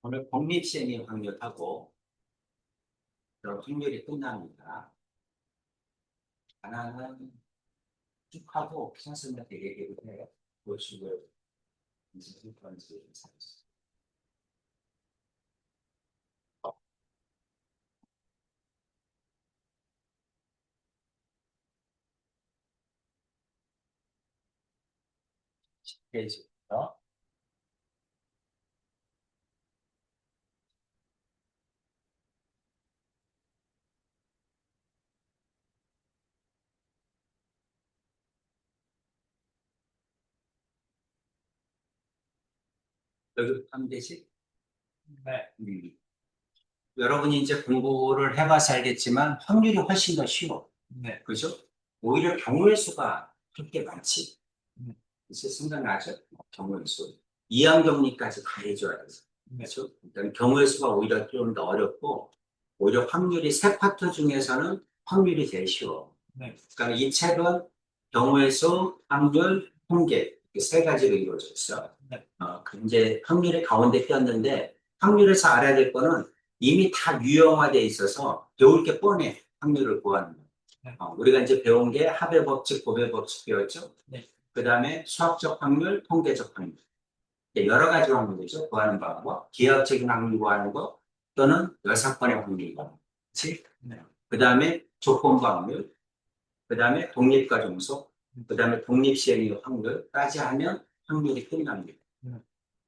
오늘 독립시행의 확률하고 그런 확률이 끝납니다. 하나는 쭉 하고 선생님한테 얘기를 해요. 보시고 무슨 건지 찾으세요. 페이지부터 여기부터 하면 되지? 네. 여러분이 이제 공부를 해봐서 알겠지만 확률이 훨씬 더 쉬워. 네. 그죠? 오히려 경우의 수가 그렇게 많지. 이제 생각나죠? 경우의 수. 이항경리까지 다 해줘야 돼서. 그렇죠? 일단 경우의 수가 오히려 좀 더 어렵고, 오히려 확률이 세 파트 중에서는 확률이 제일 쉬워. 네. 그러니까 이 책은 경우의 수, 확률, 통계 이렇게 세 가지로 이루어져 있어. 네. 이제 확률의 가운데 꼈는데 확률에서 알아야 될 거는 이미 다 유형화돼 있어서 배울 게 뻔해. 확률을 구하는 거. 네. 우리가 이제 배운 게 합의 법칙, 곱의 법칙 배웠죠. 네. 그 다음에 수학적 확률, 통계적 확률. 여러 가지 확률이죠. 구하는 방법. 기하학적인 확률 구하는 거 또는 여사건의 확률 구하는 거. 그렇지? 네. 그 다음에 조건부 확률, 그 다음에 독립과 종속, 그 다음에 독립시행의 확률까지 하면 확률이 끝납니다.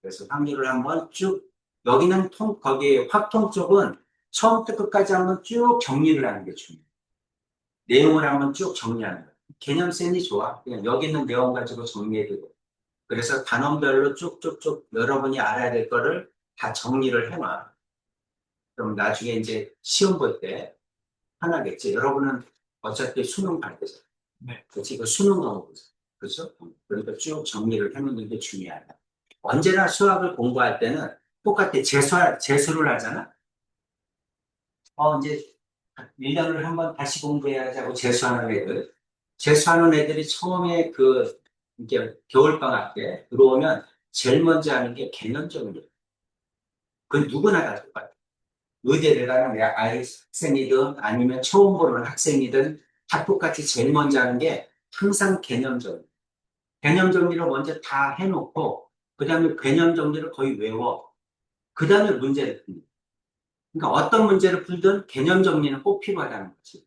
그래서 확률을 한번 쭉, 여기는 거기 확통 쪽은 처음부터 끝까지 한번 쭉 정리를 하는 게 중요해요. 내용을 한번 쭉 정리하는 거예요. 개념센이 좋아. 그냥 여기 있는 내용 가지고 정리해도 돼. 그래서 단원별로 쭉쭉쭉 여러분이 알아야 될 거를 다 정리를 해놔. 그럼 나중에 이제 시험 볼 때 편하겠지. 여러분은 어차피 수능 갈 때잖아. 네. 그렇지. 그 수능 과목이죠. 그렇죠? 그러니까 쭉 정리를 해놓는 게 중요하다. 언제나 수학을 공부할 때는 똑같아. 재수를 하잖아. 이제 1년을 한번 다시 공부해야지 재수하는 애들. 재수하는 애들이 처음에 이게 겨울방학 때 들어오면 제일 먼저 하는 게 개념적이에요. 그건 누구나 다 똑같아. 의대를 가는 학생이든 아니면 처음 보는 학생이든 다 똑같이 제일 먼저 하는 게 항상 개념 정리. 개념 정리를 먼저 다 해놓고, 그 다음에 개념 정리를 거의 외워. 그 다음에 문제를 풉니다. 그러니까 어떤 문제를 풀든 개념 정리는 꼭 필요하다는 거지.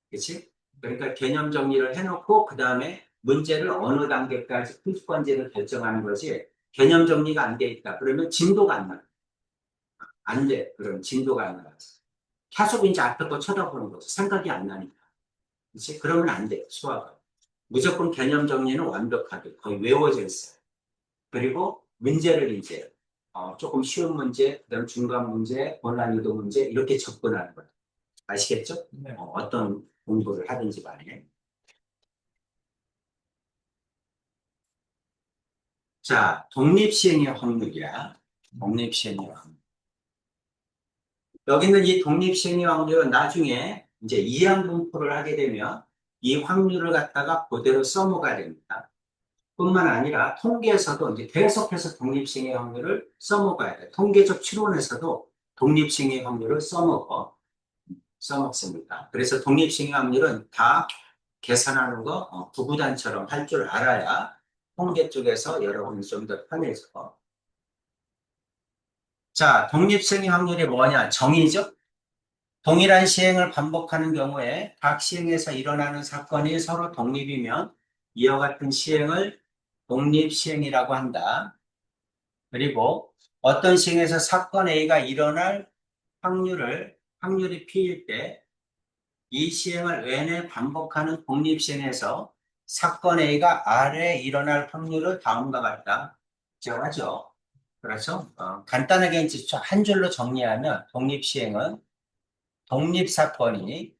그치? 그러니까 개념 정리를 해놓고, 그 다음에 문제를 어느 단계까지 풀 건지를 결정하는 거지, 개념 정리가 안 돼 있다. 그러면 진도가 안 나. 안 돼. 그럼 진도가 안 나가지. 계속 이제 앞에 거 쳐다보는 거지. 생각이 안 나니까. 그치? 그러면 안 돼. 수학은. 무조건 개념 정리는 완벽하게 거의 외워져 있어요. 그리고 문제를 이제 조금 쉬운 문제, 그다음 중간 문제, 고난이도 문제 이렇게 접근하는 거예요. 아시겠죠? 네. 어떤 공부를 하든지 간에. 자, 독립시행의 확률이야. 독립시행의 확률. 여기는 이 독립시행의 확률은 나중에 이제 이항분포를 하게 되면 이 확률을 갖다가 그대로 써먹어야 됩니다. 뿐만 아니라 통계에서도 이제 계속해서 독립시행의 확률을 써먹어야 돼. 통계적 추론에서도 독립시행의 확률을 써먹습니다. 그래서 독립시행의 확률은 다 계산하는 거 구구단처럼 할 줄 알아야 통계 쪽에서 여러분이 좀 더 편해져. 자, 독립시행의 확률이 뭐냐? 정의죠? 동일한 시행을 반복하는 경우에 각 시행에서 일어나는 사건이 서로 독립이면 이와 같은 시행을 독립시행이라고 한다. 그리고 어떤 시행에서 사건 A가 일어날 확률이 P일 때 이 시행을 N회 반복하는 독립시행에서 사건 A가 R에 일어날 확률을 다음과 같다. 정하죠. 그렇죠? 간단하게 이제 한 줄로 정리하면 독립시행은 독립사건이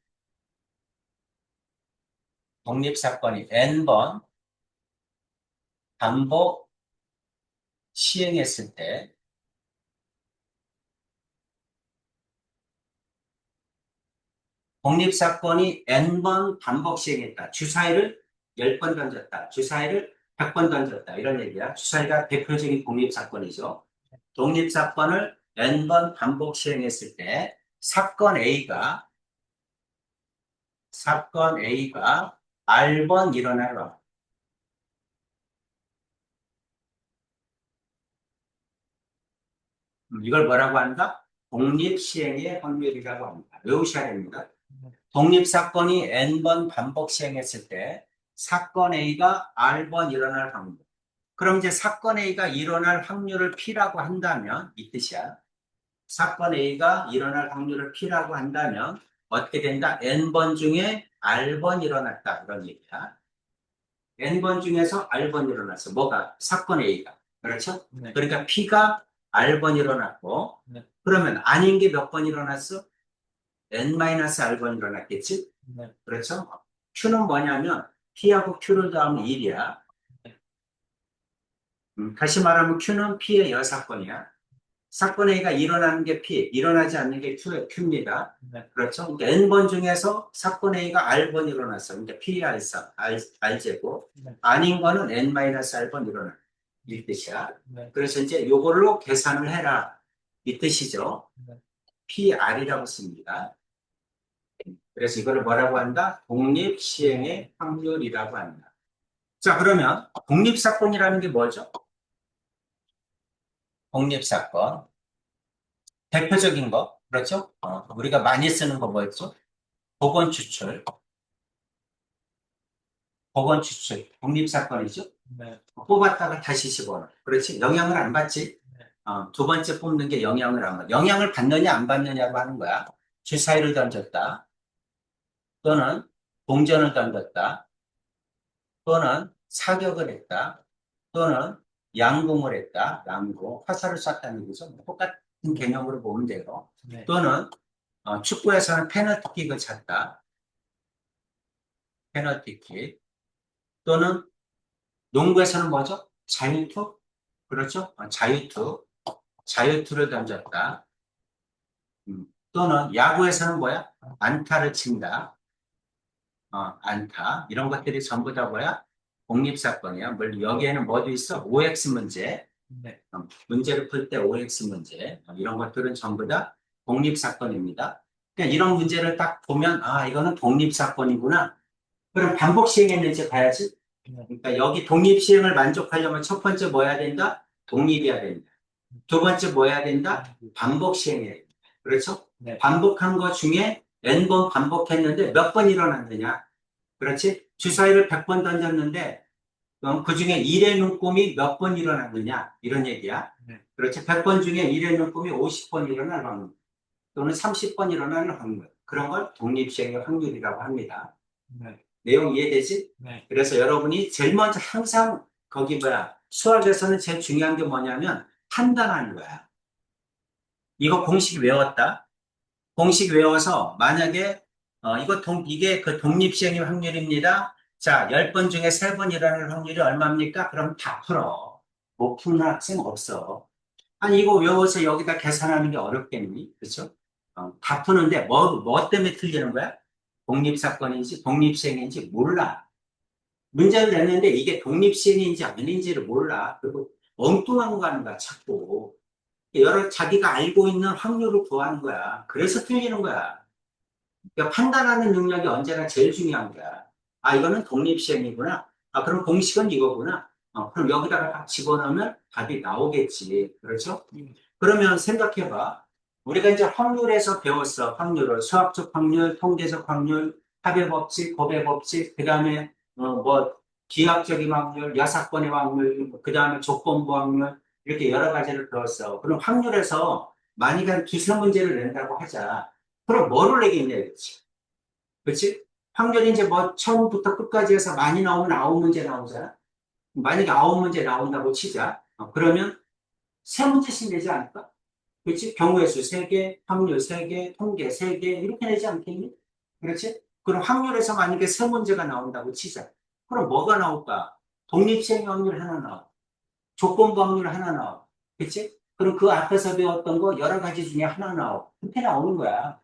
N번 반복 시행했을 때 독립사건이 N번 반복 시행했다. 주사위를 10번 던졌다. 주사위를 100번 던졌다. 이런 얘기야. 주사위가 대표적인 독립사건이죠. 독립사건을 n번 반복 시행했을 때 사건 A가 R번 일어날 확률. 이걸 뭐라고 한다? 독립시행의 확률이라고 합니다. 외우셔야 됩니다. 독립사건이 n번 반복 시행했을 때 사건 A가 R번 일어날 확률. 그럼 이제 사건 A가 일어날 확률을 P라고 한다면 이 뜻이야. 사건 A가 일어날 확률을 P라고 한다면 어떻게 된다? N번 중에 R번 일어났다. 그런 얘기야. N번 중에서 R번 일어났어. 뭐가? 사건 A가. 그렇죠? 네. 그러니까 P가 R번 일어났고, 네. 그러면 아닌 게 몇 번 일어났어? N-R번 일어났겠지? 네. 그렇죠? Q는 뭐냐면 P하고 Q를 더하면 1이야. 다시 말하면 Q는 P의 여사건이야. 사건 A가 일어나는 게 P, 일어나지 않는 게 Q입니다. 네. 그렇죠? 그러니까 N번 중에서 사건 A가 R번 일어났어. 그러니까 P, R제곱. 네. 아닌 거는 N-R번 일어나. 이 뜻이야. 네. 그래서 이제 요걸로 계산을 해라. 이 뜻이죠. 네. PR이라고 씁니다. 그래서 이거를 뭐라고 한다? 독립시행의 확률이라고 한다. 자, 그러면 독립사건이라는 게 뭐죠? 독립사건. 대표적인 거, 그렇죠? 우리가 많이 쓰는 거 뭐였죠? 법원 추출. 법원 추출. 독립사건이죠? 네. 뽑았다가 다시 집어넣어. 그렇지? 영향을 안 받지? 네. 두 번째 뽑는 게 영향을 안 받아. 영향을 받느냐, 안 받느냐고 하는 거야. 주사위를 던졌다. 또는 동전을 던졌다. 또는 사격을 했다. 또는 양궁을 했다. 양궁. 화살을 쐈다는 얘기죠. 똑같은 개념으로 보면 돼요. 네. 또는 축구에서는 페널티킥을 찼다. 페널티킥. 또는 농구에서는 뭐죠? 자유투? 그렇죠? 자유투. 자유투를 던졌다. 또는 야구에서는 뭐야? 안타를 친다. 안타. 이런 것들이 전부 다 뭐야? 독립사건이야. 물론 여기에는 뭐도 있어? OX 문제. 네. 문제를 풀 때 OX 문제. 이런 것들은 전부 다 독립사건입니다. 그러니까 이런 문제를 딱 보면, 이거는 독립사건이구나. 그럼 반복 시행했는지 봐야지. 그러니까 여기 독립시행을 만족하려면 첫 번째 뭐 해야 된다? 독립이어야 된다. 두 번째 뭐 해야 된다? 반복 시행해야 된다. 그렇죠? 네. 반복한 것 중에 n번 반복했는데 몇 번 일어났느냐? 그렇지? 주사위를 100번 던졌는데 그 중에 1의 눈금이 몇 번 일어났느냐? 이런 얘기야. 네. 그렇지? 100번 중에 1의 눈금이 50번 일어날 확률 또는 30번 일어나는 확률. 그런 걸 독립시행의 확률이라고 합니다. 네. 내용 이해되지? 네. 그래서 여러분이 제일 먼저 항상 거기 수학에서는 제일 중요한 게 뭐냐면 판단하는 거야. 이거 공식 외웠다. 공식 외워서 만약에 이게 그 독립시행의 확률입니다. 자, 10번 중에 3번 일어날 확률이 얼마입니까? 그럼 다 풀어. 못 푸는 학생 없어. 아니 이거 외워서 여기다 계산하는 게 어렵겠니? 그렇죠? 다 푸는데 뭐 때문에 틀리는 거야? 독립사건인지 독립시행인지 몰라. 문제를 냈는데 이게 독립시행인지 아닌지를 몰라. 그리고 엉뚱한 거 하는 거야, 자꾸. 자기가 알고 있는 확률을 구하는 거야. 그래서 틀리는 거야. 그러니까 판단하는 능력이 언제나 제일 중요한 거야. 이거는 독립시행이구나. 그럼 공식은 이거구나. 그럼 여기다가 딱 집어넣으면 답이 나오겠지. 그렇죠? 그러면 생각해봐. 우리가 이제 확률에서 배웠어. 확률을. 수학적 확률, 통계적 확률, 합의 법칙, 곱의 법칙, 그 다음에 기하학적인 확률, 야사건의 확률, 그 다음에 조건부 확률, 이렇게 여러 가지를 배웠어. 그럼 확률에서 만약에 한 두세 문제를 낸다고 하자. 그럼 뭐를 내겠냐, 그렇지? 그렇지? 확률이 이제 처음부터 끝까지 해서 많이 나오면 9문제 나오잖아. 만약에 9문제 나온다고 치자. 그러면 3문제씩 내지 않을까? 그렇지? 경우의 수 3개, 확률 3개, 통계 3개, 이렇게 내지 않겠니? 그렇지? 그럼 확률에서 만약에 3문제가 나온다고 치자. 그럼 뭐가 나올까? 독립시행 확률 하나 나와. 조건부 확률 하나 나와. 그렇지? 그럼 그 앞에서 배웠던 거 여러 가지 중에 하나 나와. 그렇게 나오는 거야.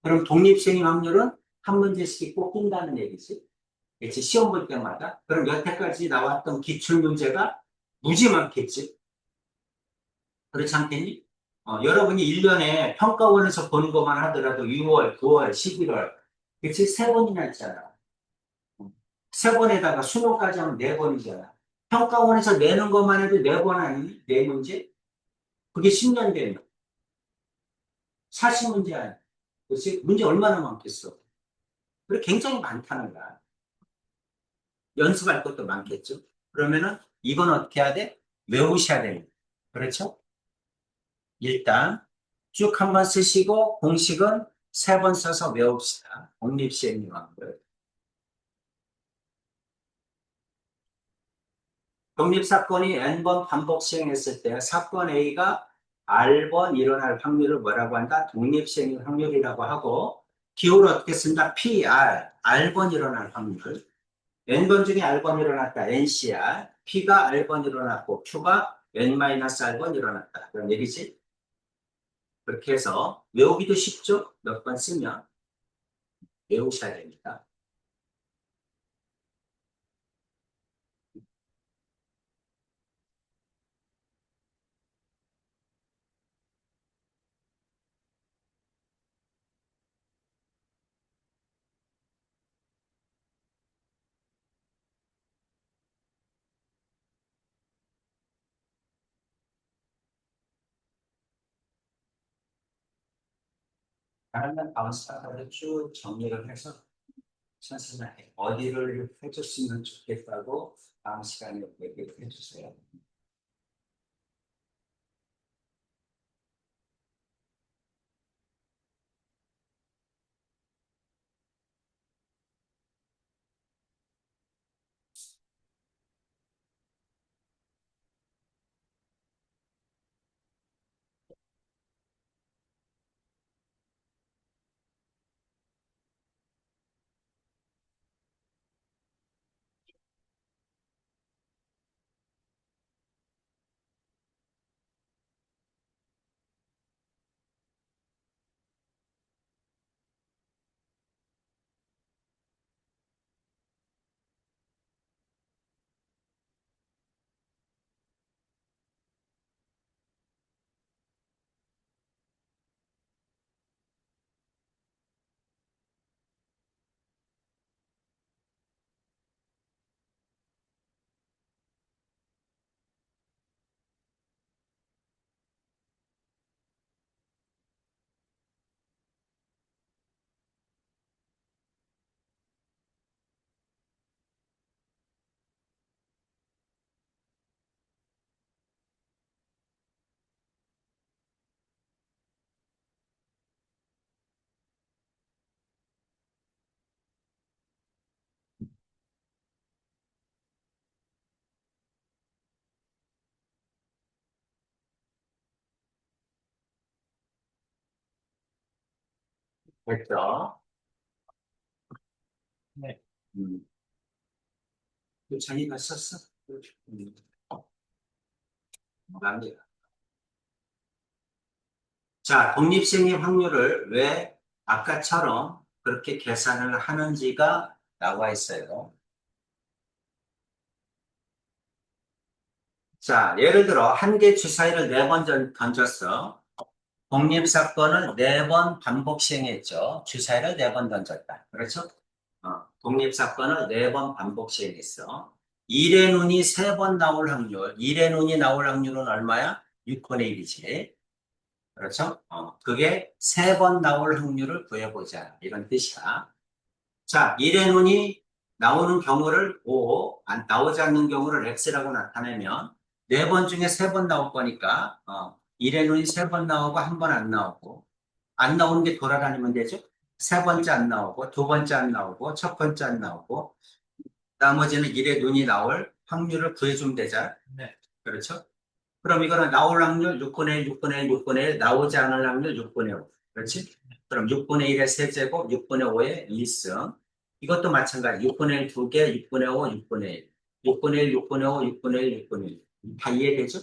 그럼 독립시행 확률은 한 문제씩 꼭 낀다는 얘기지. 그렇지? 시험 볼 때마다. 그럼 여태까지 나왔던 기출문제가 무지 많겠지. 그렇지 않겠니? 여러분이 1년에 평가원에서 보는 것만 하더라도 6월, 9월, 11월, 그치? 세 번이나 있잖아. 세 번에다가 수능까지 하면 네 번이잖아. 평가원에서 내는 것만 해도 네 번 아니니? 네 문제? 그게 10년 되면 40문제 아니야. 그치? 문제 얼마나 많겠어? 그래, 굉장히 많다는 거야. 연습할 것도 많겠죠? 그러면은 이건 어떻게 해야 돼? 외우셔야 됩니다. 그렇죠? 일단 쭉 한번 쓰시고 공식은 세 번 써서 외웁시다. 독립시행령학을. 독립사건이 n번 반복 시행했을 때 사건 A가 R번 일어날 확률을 뭐라고 한다? 독립시행 확률이라고 하고 기호를 어떻게 쓴다? PR, R번 일어날 확률. n번 중에 R번 일어났다. NCR. P가 R번 일어났고 Q가 N-R번 일어났다. 그런 얘기지? 그렇게 해서 외우기도 쉽죠? 몇 번 쓰면 외우셔야 됩니다. 다른 다음 스타일을 쭉 정리를 해서 선생님한테 어디를 해줬으면 좋겠다고 다음 시간에 얘기를 해주세요. 됐죠? 네. 음, 그 자기가 썼어? 음, 갑니다. 자, 독립생의 확률을 왜 아까처럼 그렇게 계산을 하는지가 나와 있어요. 자, 예를 들어 한 개 주사위를 네 번 던졌어. 독립사건을 네 번 반복 시행했죠. 주사위를 네 번 던졌다. 그렇죠? 독립사건을 네 번 반복 시행했어. 1의 눈이 세 번 나올 확률, 1의 눈이 나올 확률은 얼마야? 6분의 1이지. 그렇죠? 그게 세 번 나올 확률을 구해보자. 이런 뜻이야. 자, 1의 눈이 나오는 경우를 O, 나오지 않는 경우를 X라고 나타내면 네 번 중에 세 번 나올 거니까 1의 눈이 세 번 나오고 한 번 안 나오고 안 나오는 게 돌아다니면 되죠. 세 번째 안 나오고 두 번째 안 나오고 첫 번째 안 나오고 나머지는 1의 눈이 나올 확률을 구해주면 되잖아. 네. 그렇죠? 그럼 이거는 나올 확률 6분의 1, 6분의 1, 6분의 1, 나오지 않을 확률 6분의 5. 그렇지? 그럼 6분의 1의 세제곱, 6분의 5의 1승. 이것도 마찬가지. 6분의 1 두 개, 6분의 5, 6분의 1. 6분의 1, 6분의 5, 6분의 1, 6분의 1. 다 이해되죠?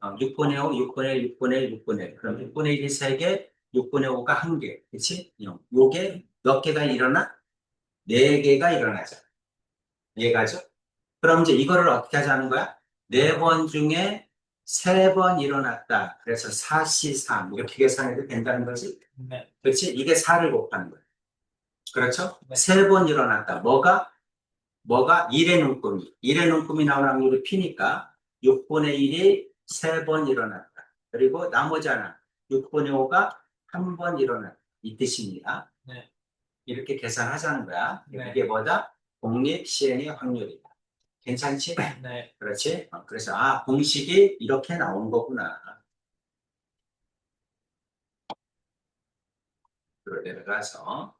6분의 5, 6분의 1, 6분의 1, 6분의 1. 그럼 6분의 1이 3개, 6분의 5가 1개. 그치? 요게 몇 개가 일어나? 4개가 일어나죠. 이해가죠? 그럼 이제 이거를 어떻게 하자는 거야? 네 번 중에 3번 일어났다. 그래서 4C3 이렇게 계산해도 된다는 거지? 네. 그렇지? 이게 4를 곱하는 거야. 그렇죠? 네. 3번 일어났다. 뭐가? 1의 눈금이. 1의 눈금이 나올 확률이 P니까 6분의 1이 3번 일어났다. 그리고 나머지 하나 6분의 5가 한 번 일어났다. 이 뜻입니다. 네. 이렇게 계산하자는 거야. 네. 이게 뭐다? 독립 시행의 확률이다. 괜찮지? 네. 그렇지? 그래서 공식이 이렇게 나온 거구나. 그로 내려가서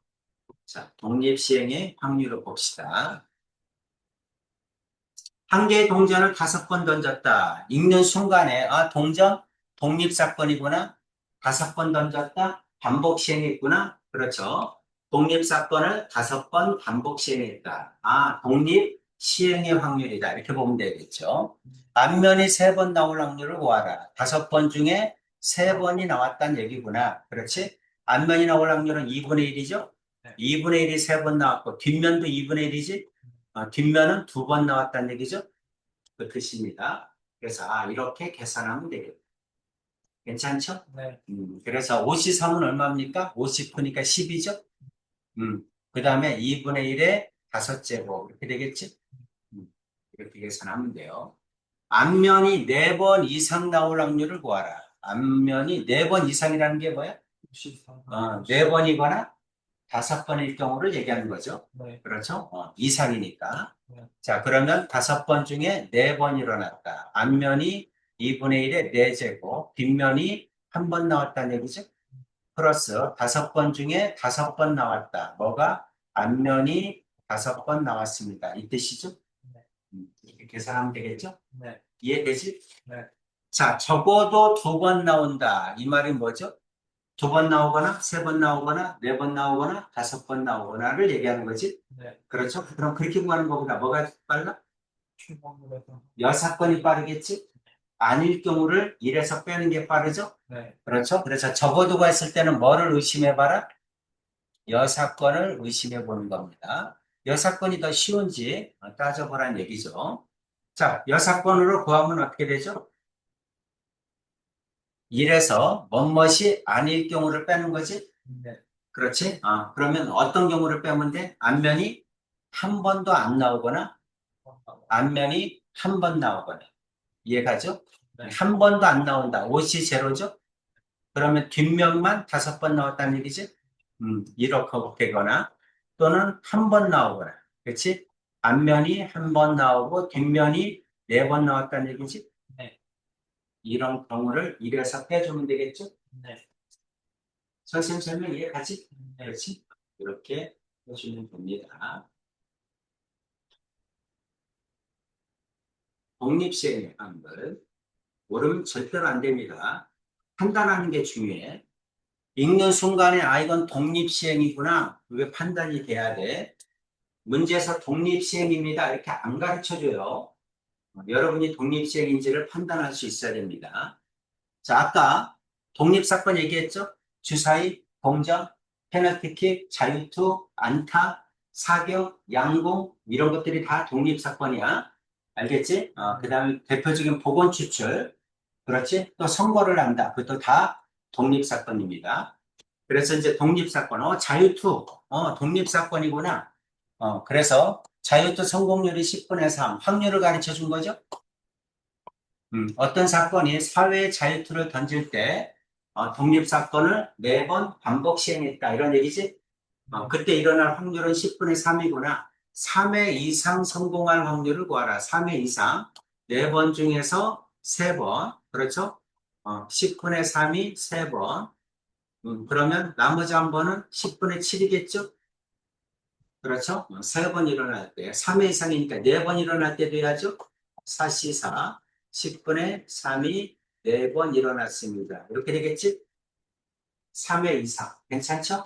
자, 독립 시행의 확률을 봅시다. 한 개의 동전을 5번 던졌다. 읽는 순간에 동전 독립사건이구나. 5번 던졌다. 반복 시행했구나. 그렇죠. 독립사건을 5번 반복 시행했다. 독립 시행의 확률이다. 이렇게 보면 되겠죠. 앞면이 3번 나올 확률을 구하라. 5번 중에 3번이 나왔다는 얘기구나. 그렇지? 앞면이 나올 확률은 2분의 1이죠. 네. 2분의 1이 3번 나왔고 뒷면도 2분의 1이지. 뒷면은 2번 나왔다는 얘기죠. 그 뜻입니다. 그래서 이렇게 계산하면 되겠다. 괜찮죠? 네. 그래서 53은 얼마입니까? 50%니까 10이죠? 그 다음에 2분의 1에 5제곱 이렇게 되겠지? 이렇게 계산하면 돼요. 앞면이 4번 이상 나올 확률을 구하라. 앞면이 4번 이상이라는 게 뭐야? 4번이거나 5번일 경우를 얘기하는 거죠. 네. 그렇죠? 이상이니까. 네. 자, 그러면 5번 중에 4번 일어났다. 앞면이 2분의 1에 4제곱, 뒷면이 한 번 나왔다는 얘기죠? 플러스 5번 중에 5번 나왔다. 뭐가? 앞면이 5번 나왔습니다. 이 뜻이죠? 네. 이렇게 계산하면 되겠죠? 네. 이해되지? 네. 자, 적어도 2번 나온다. 이 말이 뭐죠? 2번 나오거나, 3번 나오거나, 4번 나오거나, 5번 나오거나를 얘기하는 거지. 네. 그렇죠? 그럼 그렇게 구하는 것보다 뭐가 빨라? 출범으로서. 6건이 빠르겠지? 아닐 경우를 1에서 빼는 게 빠르죠? 네. 그렇죠? 그래서 적어도 했을 때는 뭐를 의심해봐라? 6건을 의심해 보는 겁니다. 6건이 더 쉬운지 따져보라는 얘기죠. 자, 6건으로 구하면 어떻게 되죠? 1에서 뭐뭇이 아닐 경우를 빼는 거지? 네. 그렇지? 그러면 어떤 경우를 빼면 돼? 앞면이 한 번도 안 나오거나, 앞면이 한 번 나오거나. 이해가죠? 네. 한 번도 안 나온다. 옷이 제로죠? 그러면 뒷면만 5번 나왔다는 얘기지? 이렇게 되거나, 또는 한 번 나오거나. 그렇지? 앞면이 한 번 나오고, 뒷면이 4번 나왔다는 얘기지? 네. 이런 경우를 1에서 빼주면 되겠죠? 네. 선생님 설명 이해가지? 네. 그렇지? 이렇게 해주면 됩니다. 독립시행의 방법. 모르면 절대로 안 됩니다. 판단하는 게 중요해. 읽는 순간에 이건 독립시행이구나. 그게 판단이 돼야 돼. 문제에서 독립시행입니다. 이렇게 안 가르쳐줘요. 여러분이 독립시행인지를 판단할 수 있어야 됩니다. 자, 아까 독립사건 얘기했죠? 주사위, 동전, 페널티킥, 자유투, 안타, 사격, 양공 이런 것들이 다 독립사건이야. 알겠지? 그 다음에 대표적인 보건 추출, 그렇지? 또 선거를 한다. 그것도 다 독립사건입니다. 그래서 이제 독립사건, 자유투, 독립사건이구나. 그래서 자유투 성공률이 10분의 3, 확률을 가르쳐 준 거죠? 어떤 사건이 사회의 자유투를 던질 때 독립사건을 4번 반복 시행했다. 이런 얘기지? 그때 일어날 확률은 10분의 3이구나. 3회 이상 성공할 확률을 구하라. 3회 이상. 4번 중에서 3번. 그렇죠? 10분의 3이 3번. 그러면 나머지 한 번은 10분의 7이겠죠? 그렇죠? 3번 일어날 때. 3회 이상이니까 4번 일어날 때도 해야죠? 4C4. 10분의 3이 4번 일어났습니다. 이렇게 되겠지? 3회 이상. 괜찮죠?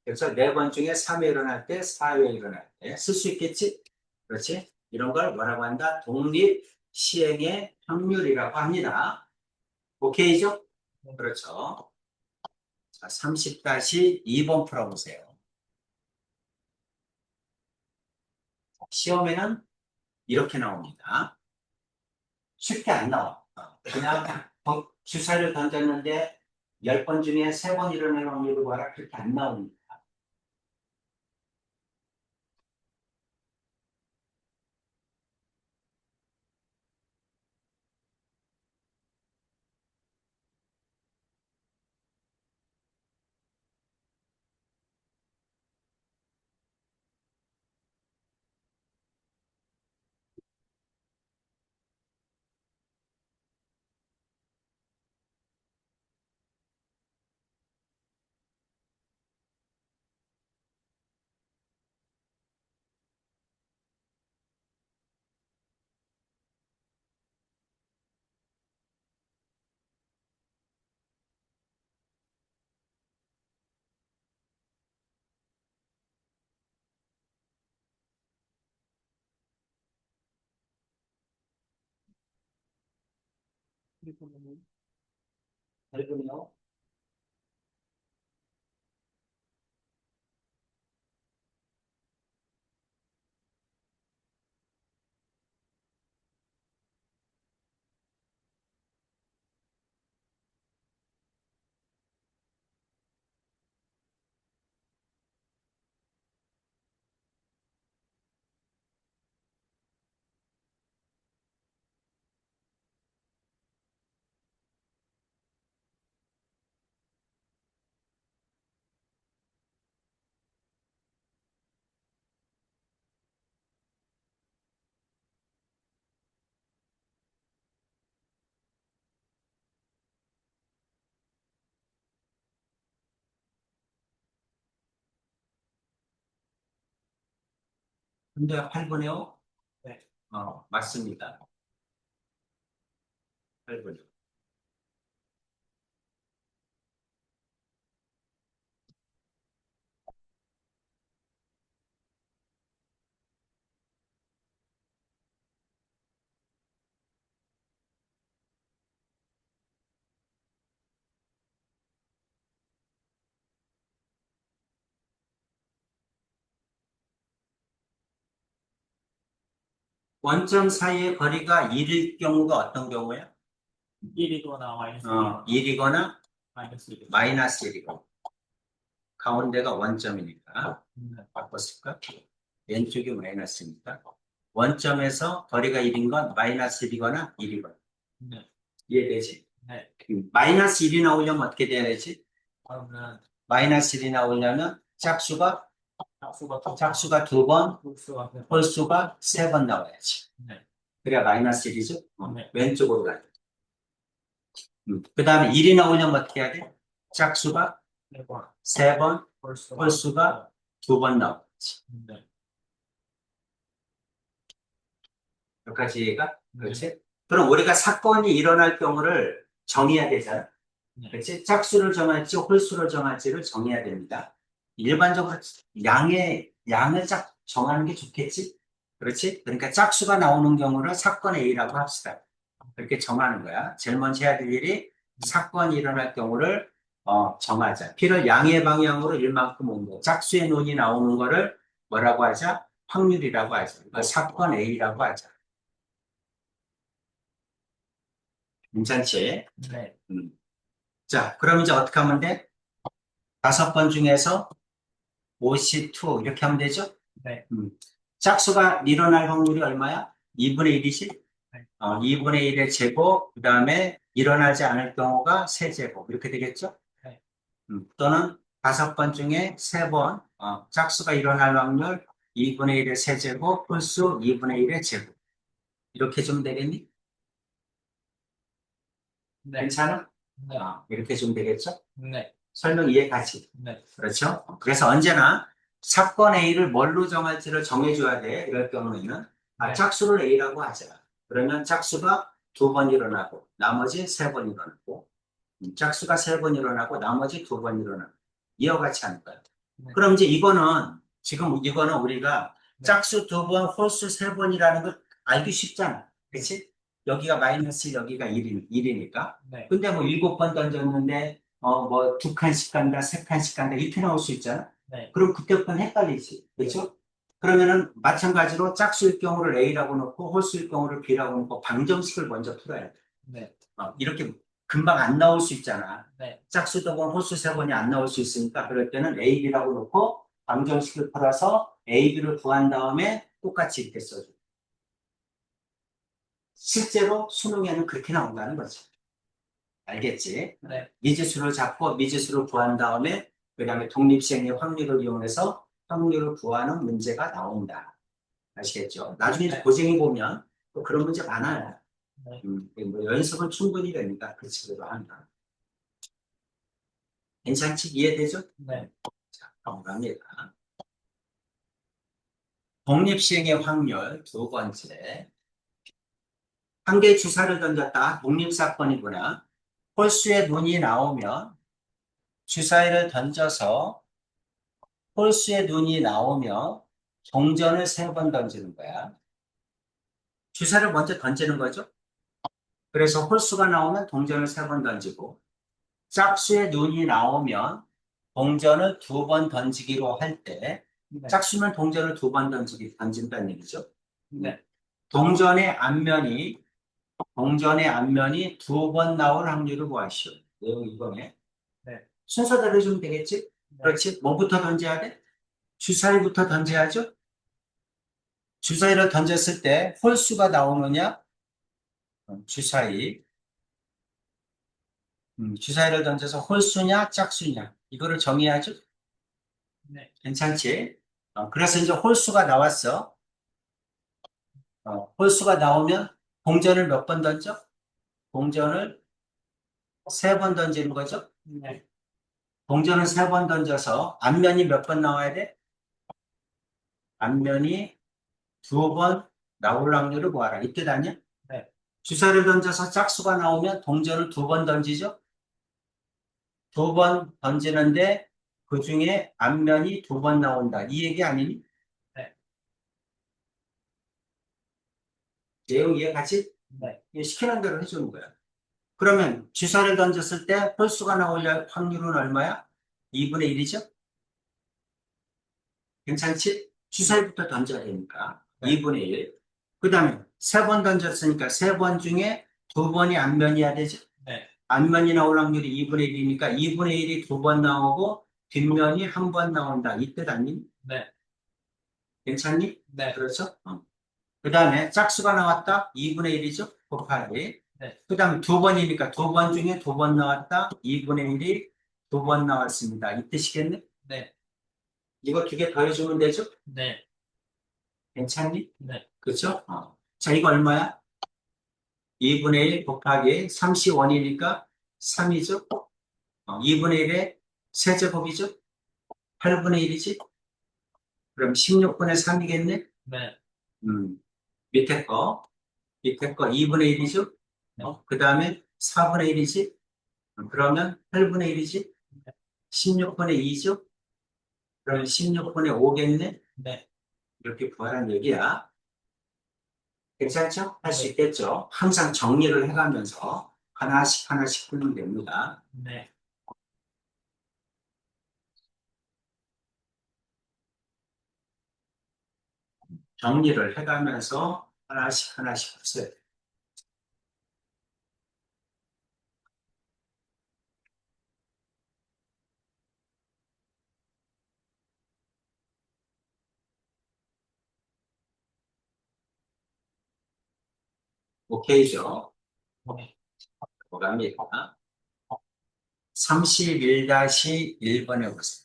그래서 4번 중에 3회 일어날 때, 4회 일어날 때. 쓸 수 있겠지? 그렇지? 이런 걸 뭐라고 한다? 독립 시행의 확률이라고 합니다. 오케이죠? 그렇죠. 자, 30-2번 풀어보세요. 시험에는 이렇게 나옵니다. 쉽게 안 나와. 그냥 주사를 던졌는데 10번 중에 3번 일어날 확률을 봐라. 그렇게 안 나옵니다. 그리고요. 근데 8분이요? 네. 맞습니다. 8분. 원점 사이의 거리가 1일 경우가 어떤 경우야? 1이거나 마이너스 1이거나 마이너스 1. 마이너스 1이고 가운데가 원점이니까 바꿨을까? 왼쪽이 마이너스니까 원점에서 거리가 1인 건 마이너스 1이거나 1이거나 네. 이해되지? 네. 마이너스 1이 나오려면 어떻게 돼야 되지? 그러면 마이너스 1이 나오려면 짝수가 짝수가 2번, 홀수가 홀수가 3번 나와야지. 네. 그래야 마이너스 1이죠? 네. 왼쪽으로 가야 돼. 그 다음에 1이 나오려면 어떻게 해야 돼? 짝수가 4번 3번, 홀수가 홀수가 2번 나와야지. 네. 여기까지 이해가? 그렇지? 그럼 우리가 사건이 일어날 경우를 정해야 되잖아. 네. 그렇지? 짝수를 정할지 홀수를 정할지를 정해야 됩니다. 일반적으로 양을 짝 정하는 게 좋겠지? 그렇지? 그러니까 짝수가 나오는 경우를 사건 A라고 합시다. 그렇게 정하는 거야. 제일 먼저 해야 될 일이 사건이 일어날 경우를 정하자. P를 양의 방향으로 1만큼 옮겨. 짝수의 논이 나오는 거를 뭐라고 하자? 확률이라고 하자. 그러니까 사건 A라고 하자. 괜찮지? 네. 자, 그럼 이제 어떻게 하면 돼? 5번 중에서 52 이렇게 하면 되죠? 네. 짝수가 일어날 확률이 얼마야? 2분의 1이지? 네. 2분의 1의 제곱, 그 다음에 일어나지 않을 경우가 세제곱 이렇게 되겠죠? 네. 또는 5번 중에 3번, 짝수가 일어날 확률 2분의 1의 세제곱, 홀수 2분의 1의 제곱. 이렇게 주면 되겠니? 네. 괜찮아? 네. 이렇게 주면 되겠죠? 네. 설명 이해가지? 네. 그렇죠? 그래서 언제나 사건 A를 뭘로 정할지를 정해줘야 돼. 이럴 경우에는 네. 짝수를 A라고 하자. 그러면 짝수가 2번 일어나고 나머지 3번 일어나고 짝수가 3번 일어나고 나머지 2번 일어나고 이와 같이 하는 거야. 네. 그럼 이제 지금 이거는 우리가 네. 짝수 2번, 홀수 3번이라는 걸 알기 쉽잖아. 그렇지? 여기가 마이너스, 여기가 1이니까. 네. 근데 뭐 7번 던졌는데 뭐 2칸씩 간다, 3칸씩 간다 이렇게 나올 수 있잖아. 네. 그럼 그때부터는 헷갈리지. 그렇죠? 그러면은 마찬가지로 짝수일 경우를 A라고 놓고 홀수일 경우를 B라고 놓고 방정식을 먼저 풀어야 돼. 네. 이렇게 금방 안 나올 수 있잖아. 네. 짝수 두 번, 홀수 세 번이 안 나올 수 있으니까 그럴 때는 A, B라고 놓고 방정식을 풀어서 A, B를 구한 다음에 똑같이 이렇게 써줘. 실제로 수능에는 그렇게 나온다는 거지. 알겠지? 네. 미지수를 잡고 미지수를 구한 다음에 그다음에 독립시행의 확률을 이용해서 확률을 구하는 문제가 나온다. 아시겠죠? 나중에 이제 네. 고생해 보면 또 그런 문제 많아요. 네. 뭐 연습은 충분히 되니까 그 식으로 한다. 괜찮지? 이해되죠? 네. 자, 넘어갑니다. 독립시행의 확률 두 번째. 한 개의 주사를 던졌다. 독립사건이구나. 홀수의 눈이 나오면 주사위를 던져서 홀수의 눈이 나오면 동전을 세 번 던지는 거야. 주사를 먼저 던지는 거죠. 그래서 홀수가 나오면 동전을 세 번 던지고 짝수의 눈이 나오면 동전을 두 번 던지기로 할 때 네. 짝수면 동전을 두 번 던진다는 얘기죠. 네. 동전의 앞면이 두 번 나올 확률을 구하시오. 내용 이거네. 네. 순서대로 해주면 되겠지? 네. 그렇지? 뭐부터 던져야 돼? 주사위부터 던져야죠? 주사위를 던졌을 때 홀수가 나오느냐? 주사위. 주사위를 던져서 홀수냐, 짝수냐. 이거를 정해야죠? 네. 괜찮지? 그래서 이제 홀수가 나왔어. 홀수가 나오면 동전을 몇 번 던져? 동전을 세 번 던지는 거죠? 네. 동전을 세 번 던져서 앞면이 몇 번 나와야 돼? 앞면이 두 번 나올 확률을 구하라. 이 뜻 아니야? 네. 주사를 던져서 짝수가 나오면 동전을 두 번 던지죠? 두 번 던지는데 그 중에 앞면이 두 번 나온다. 이 얘기 아니니? 네. 내용 이해가지? 네. 이거 시키는 대로 해주는 거야. 그러면 주사를 던졌을 때 홀수가 나올 확률은 얼마야? 2분의 1이죠? 괜찮지? 주사위부터 던져야 되니까. 네. 2분의 1. 그 다음에 세 번 던졌으니까 세 번 중에 두 번이 앞면이어야 되죠? 네. 앞면이 나올 확률이 2분의 1이니까 2분의 1이 두 번 나오고 뒷면이 한 번 나온다. 이 뜻 아니니? 네. 괜찮니? 네. 그렇죠? 그 다음에 짝수가 나왔다. 2분의 1이죠? 곱하기. 네. 그 다음에 두 번이니까 두 번 중에 두 번 나왔다. 2분의 1이 두 번 나왔습니다. 이 뜻이겠네? 네. 이거 두 개 더해주면 되죠? 네. 괜찮니? 네. 그렇죠? 자, 이거 얼마야? 2분의 1 곱하기 30원이니까 3이죠? 2분의 1의 세제곱이죠? 8분의 1이지? 그럼 16분의 3이겠네? 네. 음, 밑에 거, 밑에 거 2분의 1이죠? 그 다음에 4분의 1이지? 그러면 8분의 1이지? 16분의 2죠? 그러면 16분의 5겠네? 네. 이렇게 구하라는 얘기야. 괜찮죠? 할 수 네. 있겠죠? 항상 정리를 해가면서 하나씩 하나씩 풀면 됩니다. 네. 정리를 해가면서 하나씩 하나씩 푸세요. 오케이죠? 네. 뭐갑니까? 31-1번에 보세요.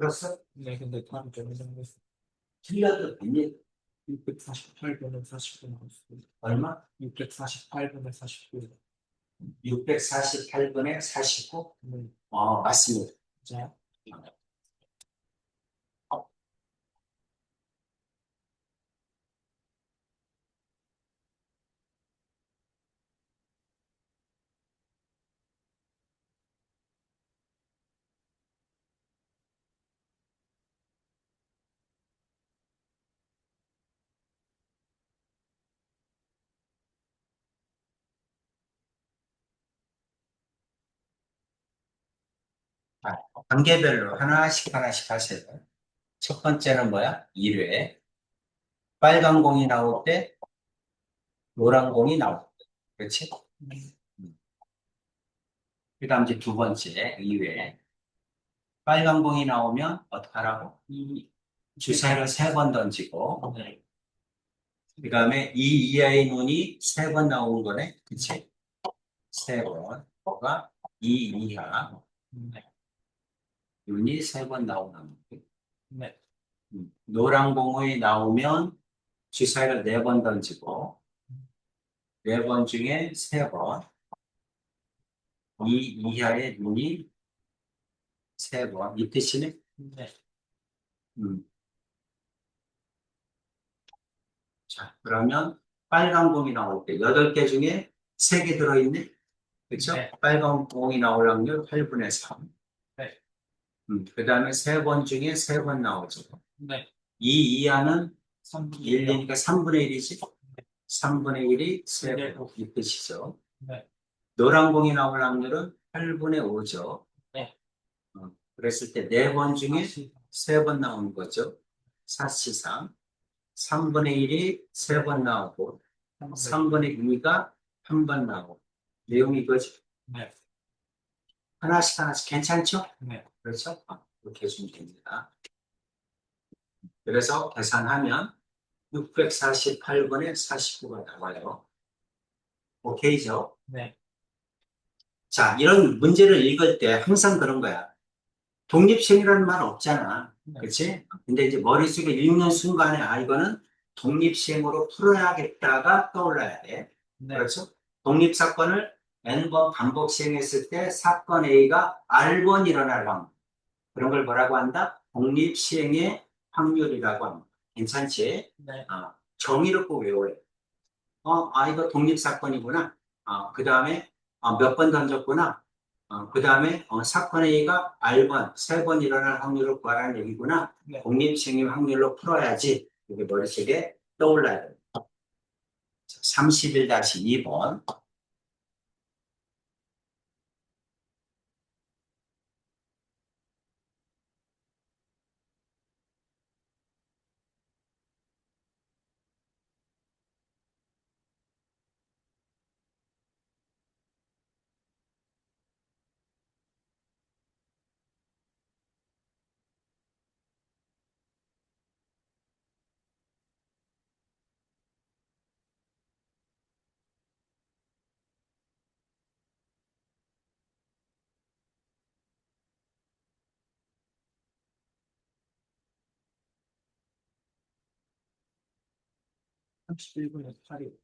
들었어? 네, 근데 답이 좀 이상했어. 틀려도 되니? 648분에 40분 나왔어요. 얼마? 648분에 40분. 648분에 49? 네, 맞습니다. 진짜요? 아, 단계별로 하나씩 하나씩 하세요. 첫 번째는 뭐야? 1회. 빨간 공이 나올 때 노란 공이 나올 때. 그렇지? 음. 그다음 이제 두 번째 2회. 빨간 공이 나오면 어떡하라고? 이 주사위를 3번 던지고 네, 그다음에 이 이하의 눈이 3번 나오는 거네. 그치? 3번. 뭐가? 이 이하 네, 눈이 3번 나오는 거. 네, 노란 공이 나오면 주사위를 4번 던지고 4번 중에 3번. 이 이하의 눈이 3번. 이 뜻이네? 네, 음. 자, 그러면 빨간 공이 나올 때 8개 중에 3개 들어있네? 그쵸? 네, 빨간 공이 나올 확률 8분의 3. 네, 그 다음에 3번 중에 3번 나오죠. 네. 이 이하는 3분의 1이니까 3분의 1이지? 3분의 1이 네. 3번. 이 뜻이죠. 네, 노란 공이 나올 확률은 8분의 5죠. 네. 그랬을 때 4번 중에 다시, 3번 나오는 거죠. 사실상 3분의 1이 3번 나오고 3분의 2가 한 번 나오고 내용이 이거죠. 네, 하나씩 하나씩 괜찮죠? 네, 그렇죠? 이렇게 해주면 됩니다. 그래서 계산하면 648분의 49가 나와요. 오케이죠? 네, 자, 이런 문제를 읽을 때 항상 그런 거야. 독립시행이라는 말 없잖아. 네, 그치? 근데 이제 머릿속에 읽는 순간에, 이거는 독립시행으로 풀어야겠다가 떠올라야 돼. 네, 그렇죠? 독립사건을 N번 반복 시행했을 때 사건 A가 R번 일어날 확률. 그런 걸 뭐라고 한다? 독립시행의 확률이라고 합니다. 괜찮지? 네, 정의를 꼭 외워요. 이거 독립사건이구나. 그 다음에 몇 번 던졌구나. 그 다음에 사건 A가 R번, 3번 일어날 확률을 구하라는 얘기구나. 네. 독립시행의 확률로 풀어야지. 이게 머릿속에 떠올라야 돼요. 31-2번. 삼 31분에 8이.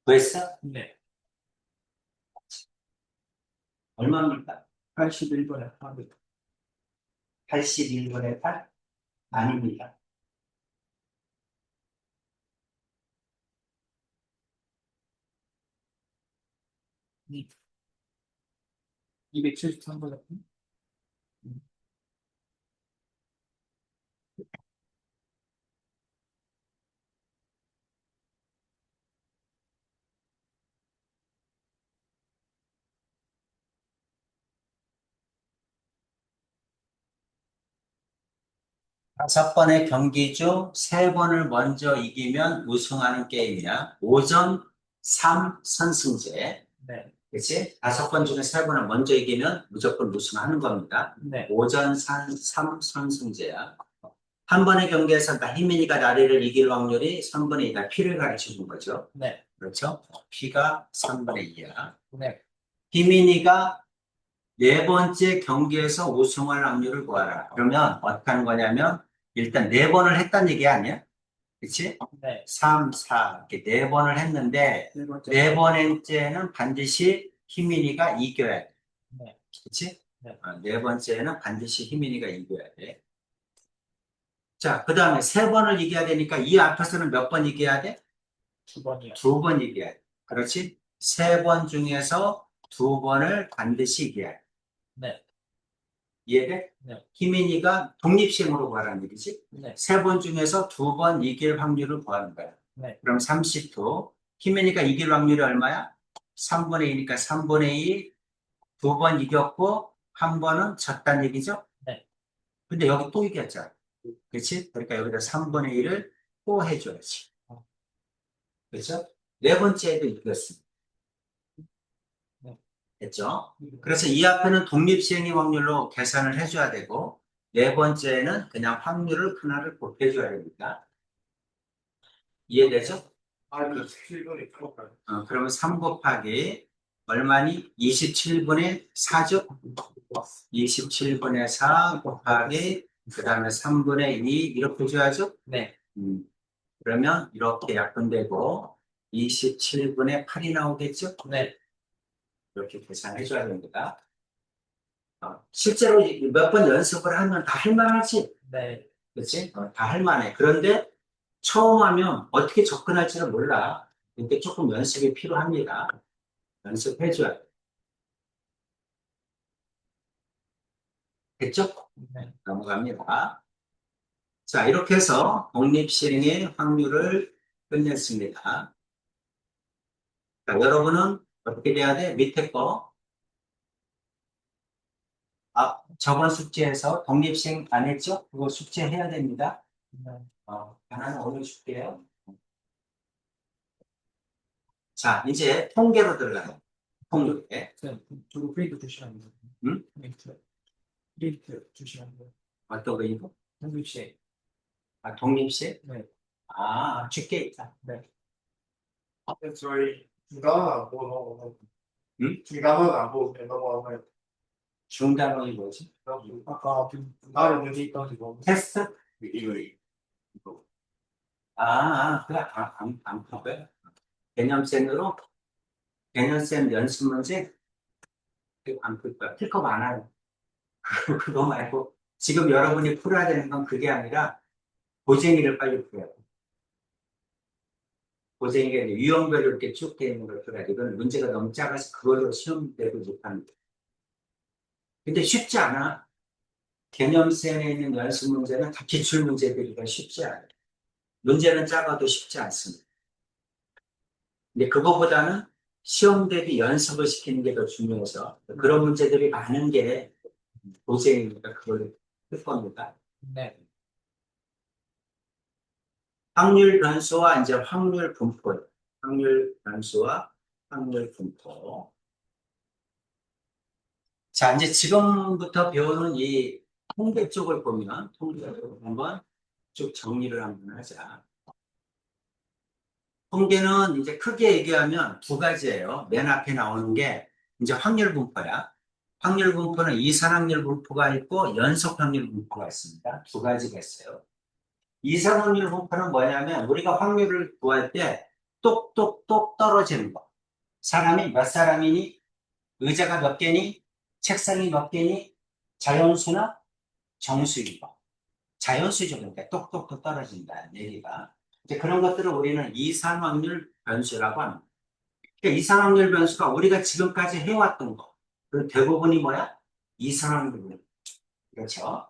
구했어? 네, 얼마입니까? 81분에 8이. 81분의 8? 아닙니다. 네. 273분에 8. 5번의 경기 중 3번을 먼저 이기면 우승하는 게임이야. 5전 3선승제. 네. 그치? 5번 중에 3번을 먼저 이기면 무조건 우승하는 겁니다. 네. 5전 3선승제야. 한 번의 경기에서 희민이가 나리를 이길 확률이 3분의 2다. P를 가르치는 거죠. 네. 그렇죠? P가 3분의 2야. 네. 희민이가 4번째 경기에서 우승할 확률을 구하라. 그러면 어떻게 하는 거냐면 일단 4번을 했다는 얘기 아니야? 그치? 네. 3, 4 이렇게 4번을 했는데 네 번째. 4번째는 반드시 희민이가 이겨야 돼. 네. 그치? 네. 4번째는 반드시 희민이가 이겨야 돼. 자, 그 다음에 3번을 이겨야 되니까 이 앞에서는 몇 번 이겨야 돼? 2번이요. 2번 이겨야 돼. 그렇지? 3번 중에서 2번을 반드시 이겨야 돼. 네. 이해돼? 네. 희민이가 독립시행으로 구하라는 얘기지? 네. 3번 중에서 2번 이길 확률을 구하는 거야. 네. 그럼 30도. 희민이가 이길 확률이 얼마야? 3분의 2니까 3분의 2, 2번 이겼고, 한 번은 졌다는 얘기죠? 네. 근데 여기 또 이겼잖아. 그렇지? 그러니까 여기다 3분의 1을 또 해줘야지. 그렇죠? 4번째에도 이겼습니다. 네. 됐죠? 그래서 이 앞에는 독립시행의 확률로 계산을 해줘야 되고, 4번째는 그냥 확률을 하나를 곱해줘야 됩니다. 이해되죠? 그 7번이 풀어가요. 그러면 3 곱하기 얼마니? 27분의 4죠? 27분의 4 곱하기 그 다음에 3분의 2 이렇게 줘야죠? 네. 그러면 이렇게 약분되고 27분의 8이 나오겠죠? 네. 이렇게 계산해 줘야 됩니다. 실제로 몇 번 연습을 하면 다 할만하지? 네. 그렇지? 다 할만해. 그런데 처음 하면 어떻게 접근할지는 몰라. 그러니까 조금 연습이 필요합니다. 연습해줘야 돼. 됐죠? 네. 넘어갑니다. 자, 이렇게 해서 독립시행의 확률을 끝냈습니다. 자, 여러분은 어떻게 돼야 돼? 밑에 거. 저번 숙제에서 독립시행 안 했죠? 그거 숙제해야 됩니다. 네. 하나는 오늘 줄게요. 자, 이제 통계로 들어가요. 통계. 저거 프린트 주시면 돼요. 응? 프린트 주시면 돼요. 어떤 거 이거? 독립시. 독립시행? 네. 줄게 있다. 네. 저희 중간은 안 보고 응? 중간은 안 보고 그냥 넘어가면 중단원이 뭐지? 아까 중간에 문제 있던 거. 테스트? 이거 그래. 안 풀어요. 개념센으로? 개념센 연습 문제? 안 풀 거야. 필거 많아요. 그거 말고, 지금 여러분이 풀어야 되는 건 그게 아니라, 고쟁이를 빨리 풀어야 돼. 고쟁이가 이제 유형별로 이렇게 쭉 되어 있는 걸 풀어야 돼. 이건 문제가 너무 작아서 그걸로 시험 대도 못합니다. 근데 쉽지 않아. 개념센에 있는 연습 문제는 다 기출 문제들이라 쉽지 않아요. 문제는 작아도 쉽지 않습니다. 근데 그거보다는 시험 대비 연습을 시키는 게 더 중요해서 그런 문제들이 많은 게 고생이니까 그걸 쓸 겁니다. 네. 확률 변수와 이제 확률 분포. 확률 변수와 확률 분포. 자, 이제 지금부터 배우는 이 통계 쪽을 보면 통계를 한번 쭉 정리를 한번 하자. 통계는 이제 크게 얘기하면 두 가지예요. 맨 앞에 나오는 게 이제 확률 분포야. 확률 분포는 이산확률 분포가 있고 연속 확률 분포가 있습니다. 두 가지가 있어요. 이산확률 분포는 뭐냐면 우리가 확률을 구할 때 똑똑똑 떨어지는 거. 사람이 몇 사람이니? 의자가 몇 개니? 책상이 몇 개니? 자연수나 정수인 거. 자연수죠. 그러니까 똑똑똑 떨어진다는 얘기가. 이제 그런 것들을 우리는 이산확률 변수라고 합니다. 그러니까 이산확률 변수가 우리가 지금까지 해왔던 거. 그 대부분이 뭐야? 이산확률 변수. 그렇죠?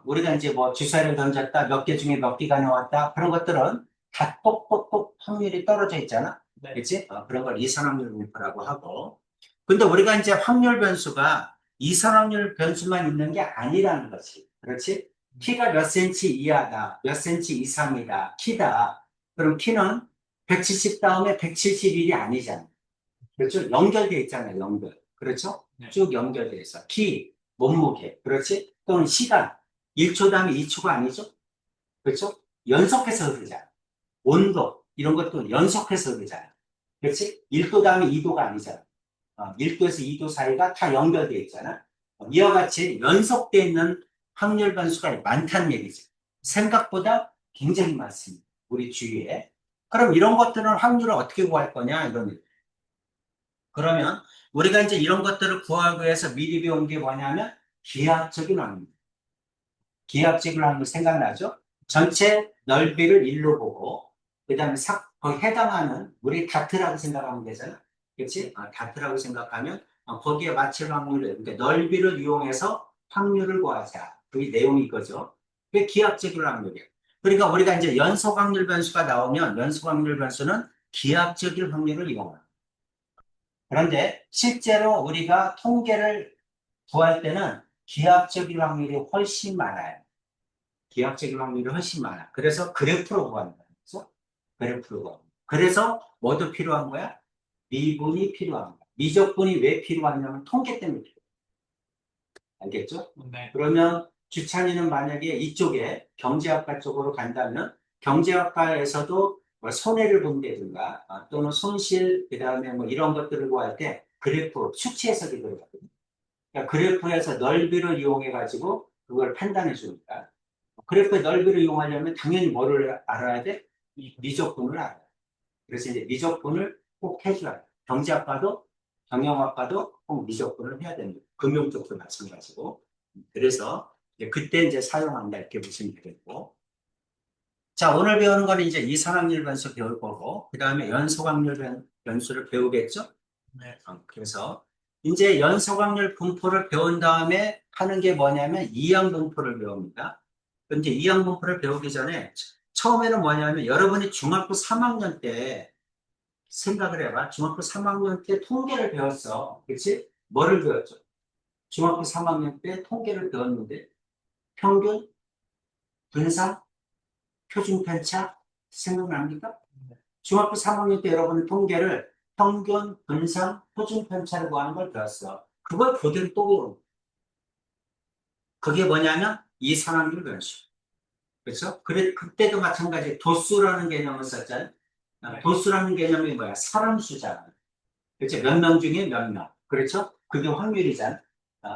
우리가 이제 뭐 주사를 던졌다, 몇 개 중에 몇 개가 나왔다, 그런 것들은 다 똑똑똑 확률이 떨어져 있잖아. 네. 그렇지? 그런 걸 이산확률 분포라고 하고. 근데 우리가 이제 확률 변수가 이산확률 변수만 있는 게 아니라는 거지. 그렇지? 키가 몇 센치 이하다, 몇 센치 이상이다, 키다. 그럼 키는 170 다음에 171이 아니잖아. 그렇죠? 연결돼 있잖아요, 연결. 그렇죠? 네. 쭉 연결돼 있어. 키, 몸무게, 그렇지? 또는 시간. 1초 다음에 2초가 아니죠? 그렇죠? 연속해서 흐르잖아. 온도, 이런 것도 연속해서 흐르잖아. 그렇지? 1도 다음에 2도가 아니잖아. 1도에서 2도 사이가 다 연결되어 있잖아. 이와 같이 연속되어 있는 확률 변수가 많다는 얘기지. 생각보다 굉장히 많습니다. 우리 주위에. 그럼 이런 것들은 확률을 어떻게 구할 거냐? 이런 얘기. 그러면 우리가 이제 이런 것들을 구하기 위해서 미리 배운 게 뭐냐면 기하학적인 확률. 기하학적인 확률 생각나죠? 전체 넓이를 1로 보고 그 다음에 거기 해당하는 우리 다트라고 생각하면 되잖아. 그렇지? 다트라고 생각하면 거기에 맞출 확률을, 그러니까 넓이를 이용해서 확률을 구하자. 그게 내용이 이거죠. 그게 기하학적인 확률이야. 그러니까 우리가 이제 연속 확률 변수가 나오면 연속 확률 변수는 기하학적인 확률을 이용합니다. 그런데 실제로 우리가 통계를 구할 때는 기하학적인 확률이 훨씬 많아요. 기하학적인 확률이 훨씬 많아. 그래서 그래프로 구한다. 그래서 그래프로 구한다. 그래서 뭐도 필요한 거야? 미분이 필요한 거야. 미적분이 왜 필요하냐면 통계 때문에 필요해. 알겠죠? 네. 그러면 주찬이는 만약에 이쪽에 경제학과 쪽으로 간다면 경제학과에서도 뭐 손해를 본다든가 또는 손실 그다음에 뭐 이런 것들을 구할 때 그래프 수치 해석이 들어가거든요. 그러니까 그래프에서 넓이를 이용해 가지고 그걸 판단해 주니까 그래프의 넓이를 이용하려면 당연히 뭐를 알아야 돼? 미적분을 알아야 돼. 그래서 이제 미적분을 꼭 해줘야 돼. 경제학과도 경영학과도 꼭 미적분을 해야 됩니다. 금융 쪽도 마찬가지고. 그래서 이제 그때 이제 사용한다 이렇게 보시면 되겠고. 자, 오늘 배우는 거는 이제 이산확률 변수 배울 거고, 그 다음에 연소확률 변수를 배우겠죠? 네. 그래서 이제 연소확률 분포를 배운 다음에 하는 게 뭐냐면 이항 분포를 배웁니다. 근데 이항 분포를 배우기 전에 처음에는 뭐냐면 여러분이 중학교 3학년 때 생각을 해봐. 중학교 3학년 때 통계를 배웠어. 그렇지? 뭐를 배웠죠? 중학교 3학년 때 통계를 배웠는데 평균, 분산, 표준 편차 생각납니까? 중학교 3학년 때 여러분은 통계를 평균, 분산, 표준 편차를 구하는 걸 배웠어. 그걸 그대로 또 배워. 그게 뭐냐면 이산확률 변수. 그렇죠? 그래, 그때도 마찬가지 도수라는 개념을 썼잖아요. 도수라는 개념이 뭐야? 사람 수잖아. 그렇죠? 몇 명 중에 몇 명. 그렇죠? 그게 확률이잖아.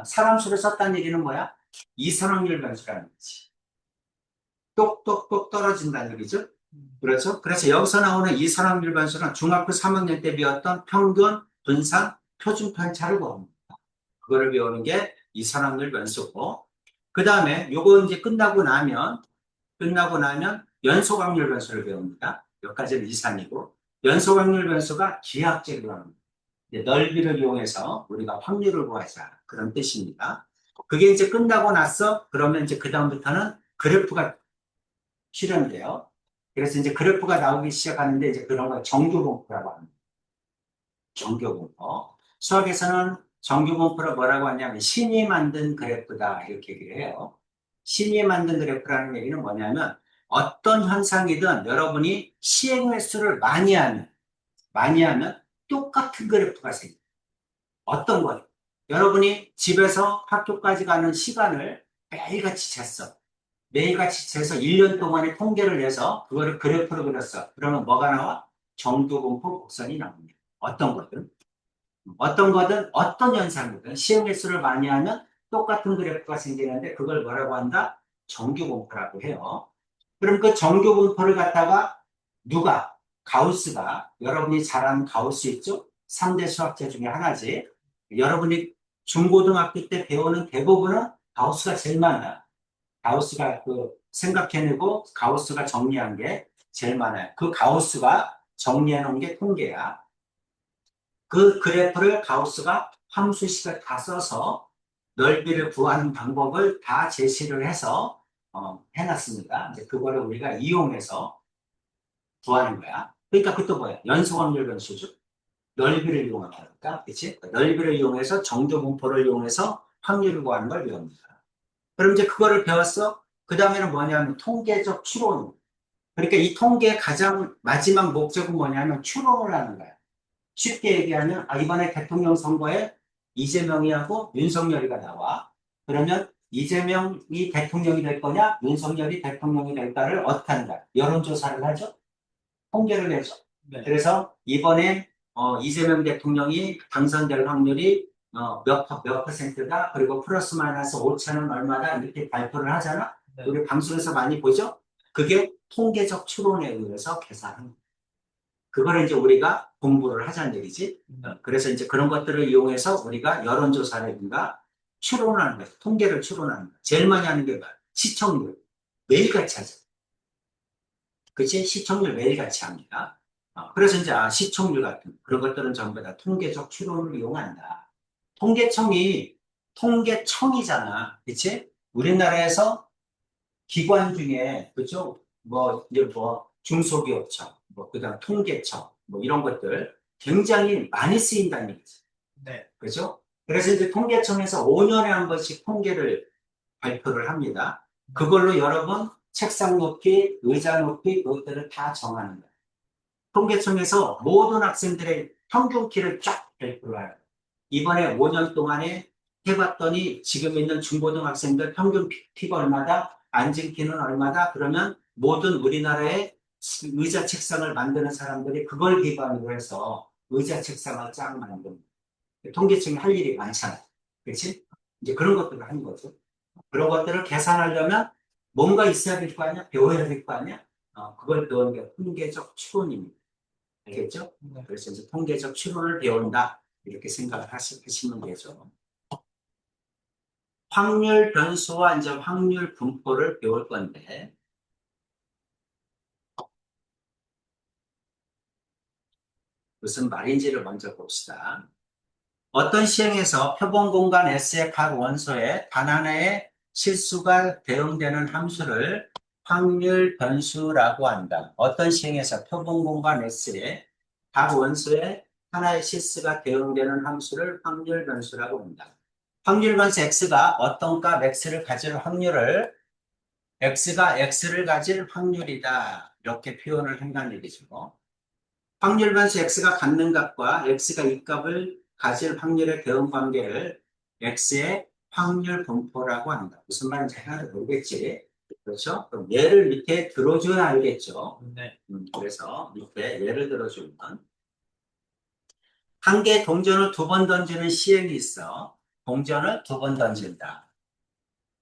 사람 수를 썼다는 얘기는 뭐야? 이산확률 변수라는 거지. 똑똑똑 떨어진다는 얘기죠. 그렇죠? 그래서 여기서 나오는 이산확률 변수는 중학교 3학년 때 배웠던 평균, 분산, 표준 편차를 구합니다. 그거를 배우는 게 이산확률 변수고, 그 다음에 요거 이제 끝나고 나면 연소확률 변수를 배웁니다. 여기까지는 이산이고, 연소확률 변수가 기하학적으로 합니다. 넓이를 이용해서 우리가 확률을 구하자. 그런 뜻입니다. 그게 이제 끝나고 나서, 그러면 이제 그다음부터는 그래프가 실현돼요. 그래서 이제 그래프가 나오기 시작하는데 이제 그런 걸 정규분포라고 합니다. 정규분포. 수학에서는 정규분포를 뭐라고 하냐면 신이 만든 그래프다 이렇게 얘기를 해요. 신이 만든 그래프라는 얘기는 뭐냐면 어떤 현상이든 여러분이 시행 횟수를 많이 하면 똑같은 그래프가 생겨요. 어떤 거예요? 여러분이 집에서 학교까지 가는 시간을 매일같이 쟀어. 매일같이 재서 1년 동안의 통계를 내서 그거를 그래프로 그렸어. 그러면 뭐가 나와? 정규분포 곡선이 나옵니다. 어떤 현상이든 시행 횟수를 많이 하면 똑같은 그래프가 생기는데 그걸 뭐라고 한다? 정규분포라고 해요. 그럼 그 정규분포를 갖다가 가우스가, 여러분이 잘 아는 가우스 있죠? 3대 수학자 중에 하나지. 여러분이 중고등학교 때 배우는 대부분은 가우스가 제일 많아. 가우스가 생각해내고 가우스가 정리한 게 제일 많아요. 그 가우스가 정리해 놓은 게 통계야. 그 그래프를 가우스가 함수식을 다 써서 넓이를 구하는 방법을 다 제시를 해서 해놨습니다. 이제 그거를 우리가 이용해서 구하는 거야. 그러니까 그것도 뭐야? 연소확률 변수죠. 넓이를 이용한다니까, 그렇지? 넓이를 이용해서 정조분포를 이용해서 확률을 구하는 걸 배웁니다. 그럼 이제 그거를 배웠어. 그 다음에는 뭐냐면 통계적 추론. 그러니까 이 통계의 가장 마지막 목적은 뭐냐면 추론을 하는 거야. 쉽게 얘기하면 이번에 대통령 선거에 이재명이하고 윤석열이가 나와. 그러면 이재명이 대통령이 될 거냐, 윤석열이 대통령이 될까를 어떻게 하는가? 여론조사를 하죠. 통계를 내죠. 네. 그래서 이번에 이재명 대통령이 당선될 확률이 몇 퍼센트다. 그리고 플러스 마이너스 5천원 얼마다 이렇게 발표를 하잖아. 네. 우리 방송에서 많이 보죠. 그게 통계적 추론에 의해서 계산한 거야. 그걸 이제 우리가 공부를 하자는 얘기지. 그래서 이제 그런 것들을 이용해서 우리가 여론조사라든가 추론을 하는 거야. 통계를 추론하는 거야. 제일 많이 하는 게 뭐야? 시청률. 매일같이 하죠. 그치? 시청률 매일같이 합니다. 그래서 이제 시청률 같은 그런 것들은 전부 다 통계적 추론을 이용한다. 통계청이잖아. 그치? 우리나라에서 기관 중에, 그죠? 이제 중소기업청, 그다음 통계청, 이런 것들 굉장히 많이 쓰인다는 얘기지. 네. 그죠? 그래서 이제 통계청에서 5년에 한 번씩 통계를 발표를 합니다. 그걸로 여러분 책상 높이, 의자 높이, 그것들을 다 정하는 거예요. 통계청에서 모든 학생들의 평균 키를 쫙 발표를 해요. 이번에 5년 동안에 해봤더니 지금 있는 중고등학생들 평균 키가 얼마다, 앉은 키는 얼마다, 그러면 모든 우리나라의 의자 책상을 만드는 사람들이 그걸 기반으로 해서 의자 책상을 쫙 만듭니다. 통계청이 할 일이 많잖아. 그렇지? 이제 그런 것들을 하는 거죠. 그런 것들을 계산하려면 뭔가 있어야 될 거 아니야? 배워야 될 거 아니야? 그걸 배우는 게 통계적 추론입니다. 알겠죠? 네. 그래서 이제 통계적 추론을 배운다. 이렇게 생각을 하시면 되죠. 확률 변수와 이제 확률 분포를 배울 건데, 무슨 말인지를 먼저 봅시다. 어떤 시행에서 표본 공간 S의 각 원소에 단 하나의 실수가 대응되는 함수를 확률 변수라고 한다. 어떤 시행에서 표본 공간 S의 각 원소에 하나의 실수가 대응되는 함수를 확률 변수라고 한다. 확률 변수 X가 어떤 값 X를 가질 확률을 X가 X를 가질 확률이다. 이렇게 표현을 한다는 얘기죠. 확률 변수 X가 갖는 값과 X가 이 값을 가질 확률의 대응 관계를 X의 확률 분포라고 한다. 무슨 말인지 하나도 모르겠지. 그렇죠? 그럼 예를 밑에 들어줘야 알겠죠. 네. 그래서 밑에 예를 들어주면 한 개의 동전을 2번 던지는 시행이 있어. 동전을 2번 던진다.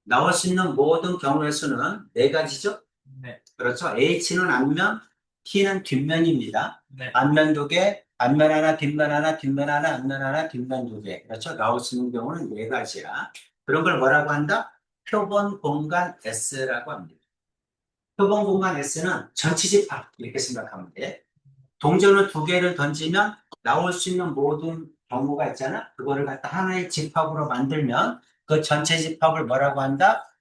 나올 수 있는 모든 경우의 수는 4가지죠? 네. 그렇죠? H는 앞면, T는 뒷면입니다. 네. 앞면 2개, 앞면 하나, 뒷면 하나, 뒷면 하나, 앞면 하나, 뒷면 2개. 그렇죠? 나올 수 있는 경우는 4가지야. 그런 걸 뭐라고 한다? 표본 공간 S라고 합니다. 표본 공간 S는 전체 집합, 이렇게 생각하면 돼. 동전을 2개를 던지면 나올 수 있는 모든 경우가 있잖아. 그거를 갖다 하나의 집합으로 만들면 그 전체 집합을 뭐라고 한다?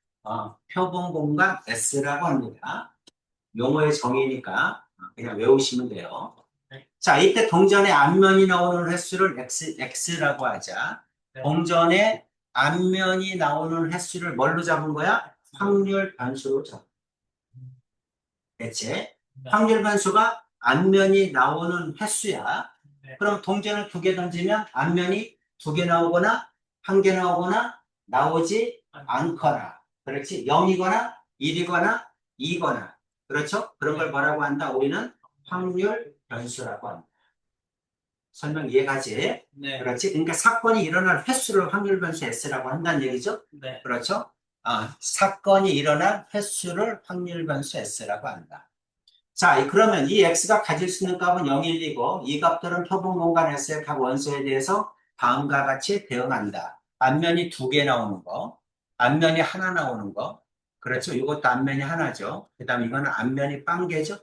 표본 공간 S라고 합니다. 용어의 정의니까 그냥 외우시면 돼요. 네. 자, 이때 동전의 앞면이 나오는 횟수를 X라고 하자. 네. 동전의 앞면이 나오는 횟수를 뭘로 잡은 거야? 확률 변수로 잡은 거야. 대체 네. 확률 변수가 앞면이 나오는 횟수야. 네. 그럼 동전을 2개 던지면 앞면이 2개 나오거나 1개 나오거나 나오지 않거나, 그렇지? 0이거나 1이거나 2거나, 그렇죠? 그런 걸 뭐라고 한다? 우리는 확률 변수라고 합니다. 설명 이해가지? 네. 그렇지? 그러니까 사건이 일어날 횟수를 확률 변수 S라고 한다는 얘기죠? 네. 그렇죠? 사건이 일어날 횟수를 확률 변수 S라고 한다. 자, 그러면 이 X가 가질 수 있는 값은 0, 1, 2고 이 값들은 표본 공간 S의 각 원소에 대해서 다음과 같이 대응한다. 앞면이 2개 나오는 거, 앞면이 하나 나오는 거, 그렇죠? 이것도 앞면이 하나죠. 그 다음 이거는 앞면이 빵개죠?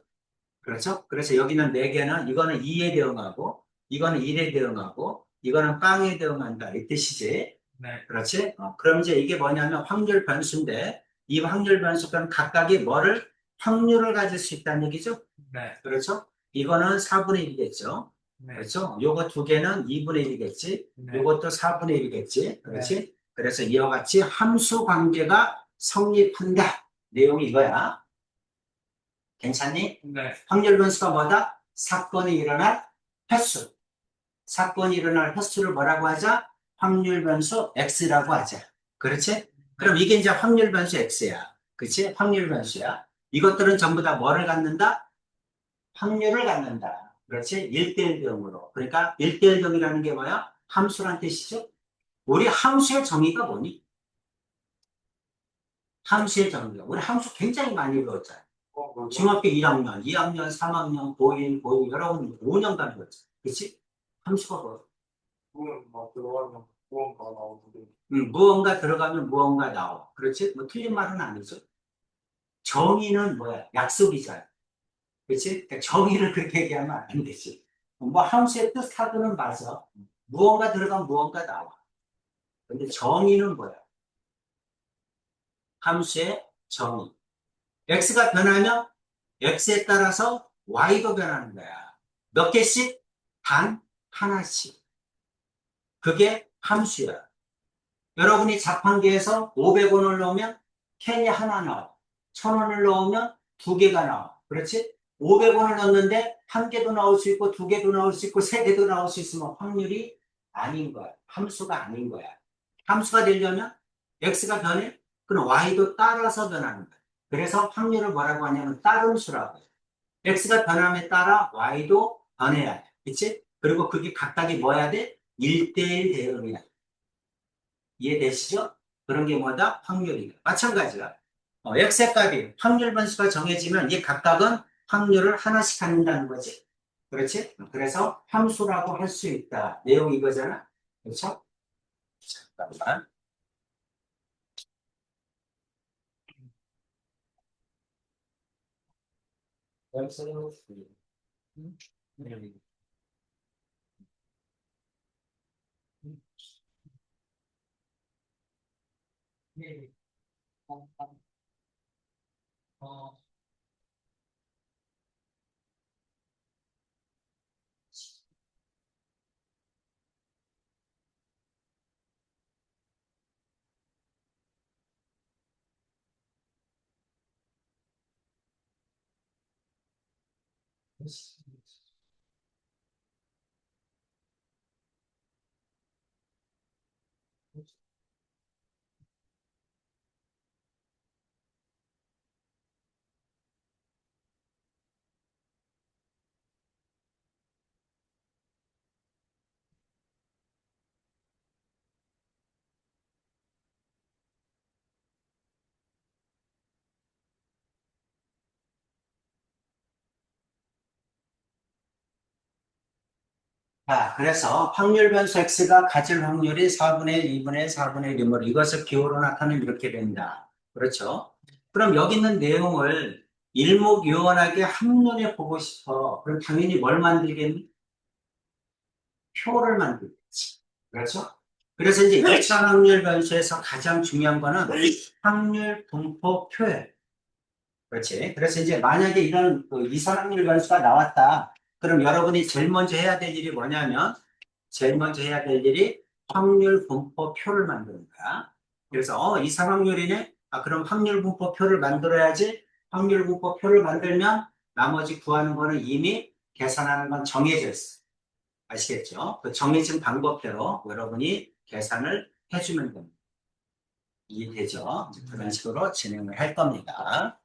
그렇죠? 그래서 여기는 4개는 이거는 2에 대응하고 이거는 1에 대응하고 이거는 빵에 대응한다. 이 뜻이지. 네. 그렇지? 그럼 이제 이게 뭐냐면 확률 변수인데 이 확률 변수는 각각이 뭐를 확률을 가질 수 있다는 얘기죠? 네. 그렇죠? 이거는 4분의 1이겠죠? 네. 그렇죠? 요거 2개는 2분의 1이겠지? 네. 요것도 4분의 1이겠지? 그렇지? 그래서 이와 같이 함수 관계가 성립한다. 내용이 이거야. 괜찮니? 네. 확률 변수가 뭐다? 사건이 일어날 횟수. 사건이 일어날 횟수를 뭐라고 하자? 확률 변수 X라고 하자. 그렇지? 그럼 이게 이제 확률 변수 X야. 그치? 확률 변수야. 이것들은 전부 다 뭐를 갖는다? 확률을 갖는다. 그렇지? 1대1 비용으로. 그러니까 1대1 비용이라는 게 뭐야? 함수란 뜻이죠? 우리 함수의 정의가 뭐니? 함수의 정의가. 우리 함수 굉장히 많이 배웠잖아. 중학교 1학년, 2학년, 3학년, 고1, 여러분 5년간 배웠잖아. 그치? 함수가 뭐? 그건 막 들어가면 무언가 나오는데. 무언가 들어가면 무언가 나와. 그렇지? 뭐 틀린 말은 아니죠. 정의는 뭐야? 약속이잖아. 그렇지? 그러니까 정의를 그렇게 얘기하면 안 되지. 뭐 함수의 뜻하고는 맞아. 무언가 들어가면 무언가 나와. 근데 정의는 뭐야? 함수의 정의. x가 변하면 x에 따라서 y도 변하는 거야. 몇 개씩? 단 하나씩. 그게 함수야. 여러분이 자판기에서 500원을 넣으면 캔이 하나 나와. 1000원을 넣으면 두 개가 나와. 그렇지? 500원을 넣는데 한 개도 나올 수 있고 두 개도 나올 수 있고 세 개도 나올 수 있으면 확률이 아닌 거야. 함수가 아닌 거야. 함수가 되려면 x가 변해? 그럼 y도 따라서 변하는 거야. 그래서 확률을 뭐라고 하냐면 따름수라고 해요. x가 변함에 따라 y도 변해야 돼. 그치? 그리고 그게 각각이 뭐야 돼? 1대1 대응이야. 이해되시죠? 그런 게 뭐다? 확률이다. 마찬가지야. x의 값이 확률 변수가 정해지면 이 각각은 확률을 하나씩 갖는다는 거지. 그렇지? 그래서 함수라고 할 수 있다. 내용 이거잖아. 그렇죠? 잠깐만. 자, 그래서 확률 변수 x가 가질 확률이 4분의 1, 2분의 1, 4분의 1이므로 이것을 기호로 나타내면 이렇게 된다. 그렇죠? 그럼 여기 있는 내용을 일목요연하게 한눈에 보고 싶어. 그럼 당연히 뭘 만들겠니? 표를 만들겠지. 그렇죠? 그래서 이제 1차 확률 변수에서 가장 중요한 거는 확률 분포표예요. 그렇지. 그래서 이제 만약에 이런 그 이선 확률 변수가 나왔다. 그럼 여러분이 제일 먼저 해야 될 일이 뭐냐면 제일 먼저 해야 될 일이 확률 분포표를 만드는 거야. 그래서 이상 확률이네. 아, 그럼 확률 분포표를 만들어야지. 확률 분포표를 만들면 나머지 구하는 거는 이미 계산하는 건 정해져 있어. 아시겠죠? 그 정해진 방법대로 여러분이 계산을 해주면 됩니다. 이해되죠? 그런 식으로 진행을 할 겁니다.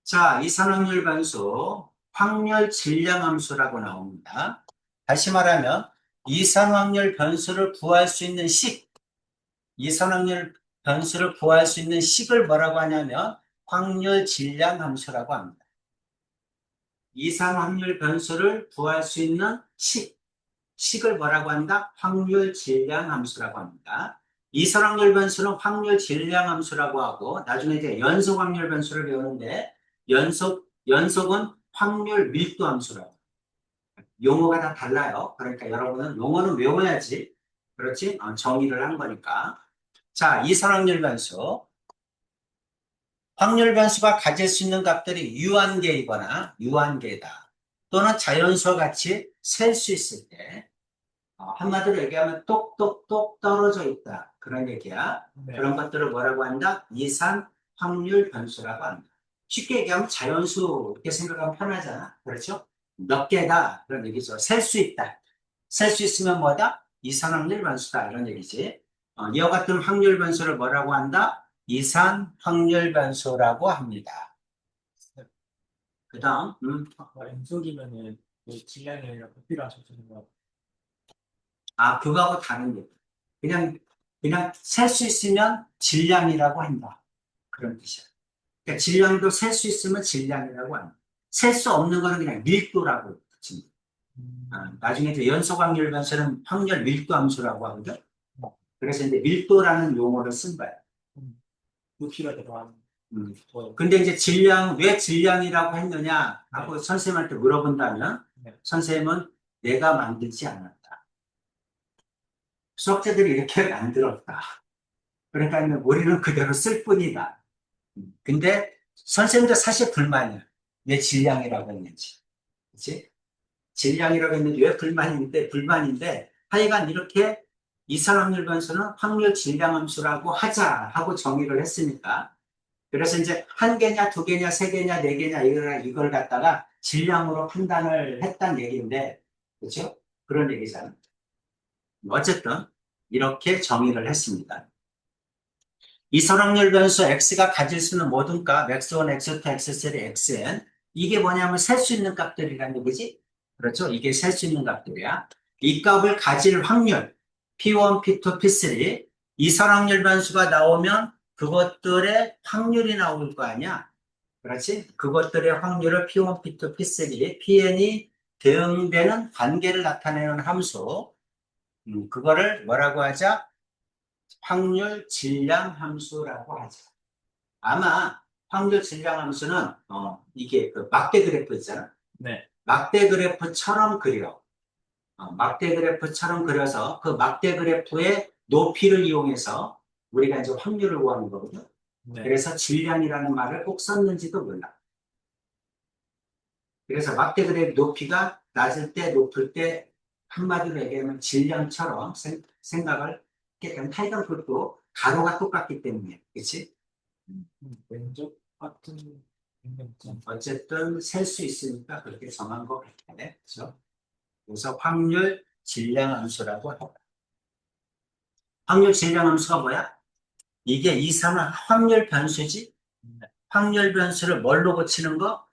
자, 이산확률 변수, 확률 질량 함수라고 나옵니다. 다시 말하면 이산확률 변수를 구할 수 있는 식, 이산확률 변수를 구할 수 있는 식을 뭐라고 하냐면 확률 질량 함수라고 합니다. 이산확률 변수를 구할 수 있는 식을 뭐라고 한다? 확률 질량 함수라고 합니다. 이산확률 변수는 확률 질량 함수라고 하고 나중에 이제 연속 확률 변수를 배우는데 연속은 확률 밀도 함수라고. 용어가 다 달라요. 그러니까 여러분은 용어는 외워야지. 그렇지? 정의를 한 거니까. 자, 이산확률 변수. 확률 변수가 가질 수 있는 값들이 유한계이거나 유한계다. 또는 자연수와 같이 셀 수 있을 때 한마디로 얘기하면 똑똑똑 떨어져 있다. 그런 얘기야. 네. 그런 것들을 뭐라고 한다? 이산 확률 변수라고 한다. 쉽게 얘기하면 자연수 이렇게 생각하면 편하잖아. 그렇죠? 몇 개다. 그런 얘기죠. 셀 수 있다. 셀 수 있으면 뭐다? 이산 확률 변수다. 이런 얘기지. 이와 같은 확률 변수를 뭐라고 한다? 이산 확률 변수라고 합니다. 그 다음, N속이면은 질량이 아니라 부피로 하셨는 거. 그거하고 다른 얘기. 그냥 셀 수 있으면 질량이라고 한다. 그런 뜻이야. 그러니까 질량도 셀 수 있으면 질량이라고 한다. 셀 수 없는 거는 그냥 밀도라고 붙입니다. 나중에 이제 연속 확률 변수는 확률 밀도 함수라고 하거든. 그래서 이제 밀도라는 용어를 쓴 거야. 부피가 들어가는 거. 근데 이제 왜 질량이라고 했느냐 하고 선생님한테 물어본다면, 네. 선생님은 내가 만들지 않았다. 수학자들이 이렇게 만들었다. 그러니까 우리는 그대로 쓸 뿐이다. 근데 선생님도 사실 불만이야. 왜 질량이라고 했는지. 그치? 질량이라고 했는지 왜 불만인데, 하여간 이렇게 이산확률 변수는 확률 질량 함수라고 하자 하고 정의를 했으니까. 그래서 이제 한 개냐, 두 개냐, 세 개냐, 네 개냐, 이걸 갖다가 질량으로 판단을 했단 얘기인데, 그렇죠? 그런 얘기잖아. 어쨌든, 이렇게 정의를 했습니다. 이선확률 변수 x가 가질 수 있는 모든 값, x1, x2, x3, xn. 이게 뭐냐면 셀 수 있는 값들이라는 얘기지? 그렇죠? 이게 셀 수 있는 값들이야. 이 값을 가질 확률, p1, p2, p3. 이선확률 변수가 나오면 그것들의 확률이 나올 거 아니야? 그렇지? 그것들의 확률을 p1, p2, p3, pn이 대응되는 관계를 나타내는 함수. 그거를 뭐라고 하자? 확률 질량 함수라고 하죠. 아마 확률 질량 함수는 이게 그 막대 그래프 있잖아. 네. 막대 그래프처럼 그려. 막대 그래프처럼 그려서 그 막대 그래프의 높이를 이용해서 우리가 이제 확률을 구하는 거거든요. 네. 그래서 질량이라는 말을 꼭 썼는지도 몰라. 그래서 막대 그래프 높이가 낮을 때 높을 때 한마디로 얘기하면 질량처럼 생각을 하게 되면 하여간 그것도 가로가 똑같기 때문에 그렇지? 왼쪽 같은 생명점. 어쨌든 셀 수 있으니까 그렇게 정한 것 같아. 그렇죠? 그래서 확률 질량 함수라고 합니다. 확률 질량 함수가 뭐야? 이게 이상은 확률 변수지? 확률 변수를 뭘로 고치는 거?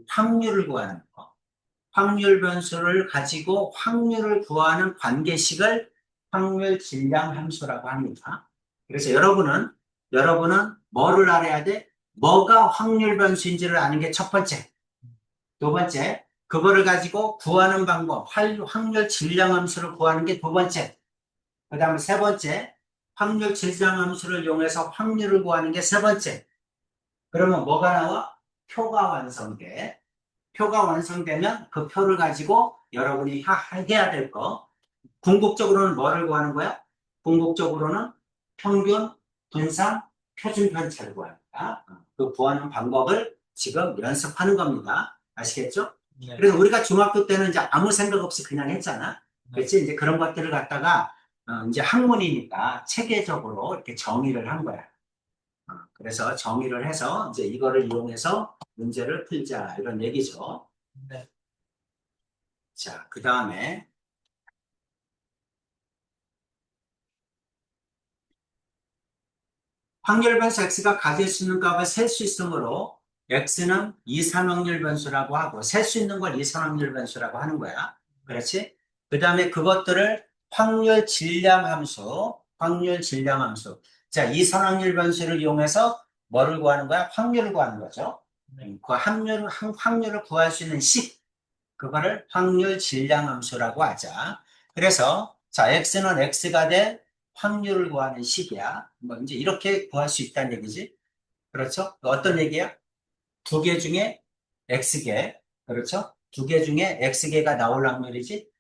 확률을 구하는 거. 확률 변수를 가지고 확률을 구하는 관계식을 확률 질량 함수라고 합니다. 그래서 여러분은 뭐를 알아야 돼? 뭐가 확률 변수인지를 아는 게 첫 번째. 두 번째, 그거를 가지고 구하는 방법, 확률 질량 함수를 구하는 게 두 번째. 그 다음에 세 번째, 확률 질량 함수를 이용해서 확률을 구하는 게 세 번째. 그러면 뭐가 나와? 표가 완성돼. 표가 완성되면 그 표를 가지고 여러분이 해야 될 거. 궁극적으로는 뭐를 구하는 거야? 궁극적으로는 평균, 분산, 표준 편차를 구합니다. 그 구하는 방법을 지금 연습하는 겁니다. 아시겠죠? 네. 그래서 우리가 중학교 때는 이제 아무 생각 없이 그냥 했잖아. 네. 그렇지? 이제 그런 것들을 갖다가 이제 학문이니까 체계적으로 이렇게 정의를 한 거야. 그래서 정의를 해서 이제 이거를 이용해서 문제를 풀자 이런 얘기죠. 네. 자, 그 다음에 확률 변수 x가 가질 수 있는 값을 셀 수 있으므로 x는 이산확률 변수라고 하고 셀 수 있는 걸 이산확률 변수라고 하는 거야. 그렇지? 그 다음에 그것들을 확률 질량 함수. 자, 이산확률 변수를 이용해서 뭐를 구하는 거야? 확률을 구하는 거죠. 그 확률을 구할 수 있는 식. 그거를 확률 질량 함수라고 하자. 그래서 자, x는 x가 될 확률을 구하는 식이야. 뭐 이제 이렇게 구할 수 있다는 얘기지. 그렇죠? 어떤 얘기야? 두 개 중에 x개. 그렇죠? 두 개 중에 x개가 나올 확률이지.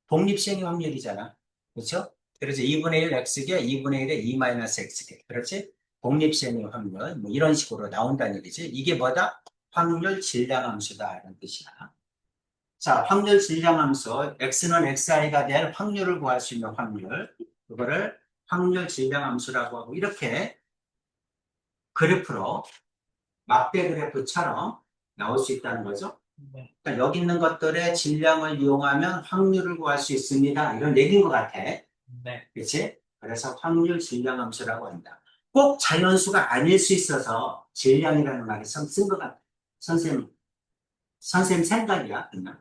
독립시행의 확률이잖아. 그렇죠? 그래서 2분의 1 x개, 2분의 1에 2 마이너스 x개. 그렇지? 독립시행의 확률. 뭐 이런 식으로 나온다는 얘기지. 이게 뭐다? 확률 질량 함수다. 이런 뜻이야. 자, 확률 질량함수, x는 xi가 될 확률을 구할 수 있는 확률. 그거를 확률 질량함수라고 하고, 이렇게 그래프로, 막대 그래프처럼 나올 수 있다는 거죠. 네. 그러니까 여기 있는 것들의 질량을 이용하면 확률을 구할 수 있습니다. 이런 얘기인 것 같아. 네. 그치? 그래서 확률 질량함수라고 한다. 꼭 자연수가 아닐 수 있어서 질량이라는 말을 쓴 것 같아. 선생님 생각이야, 그냥.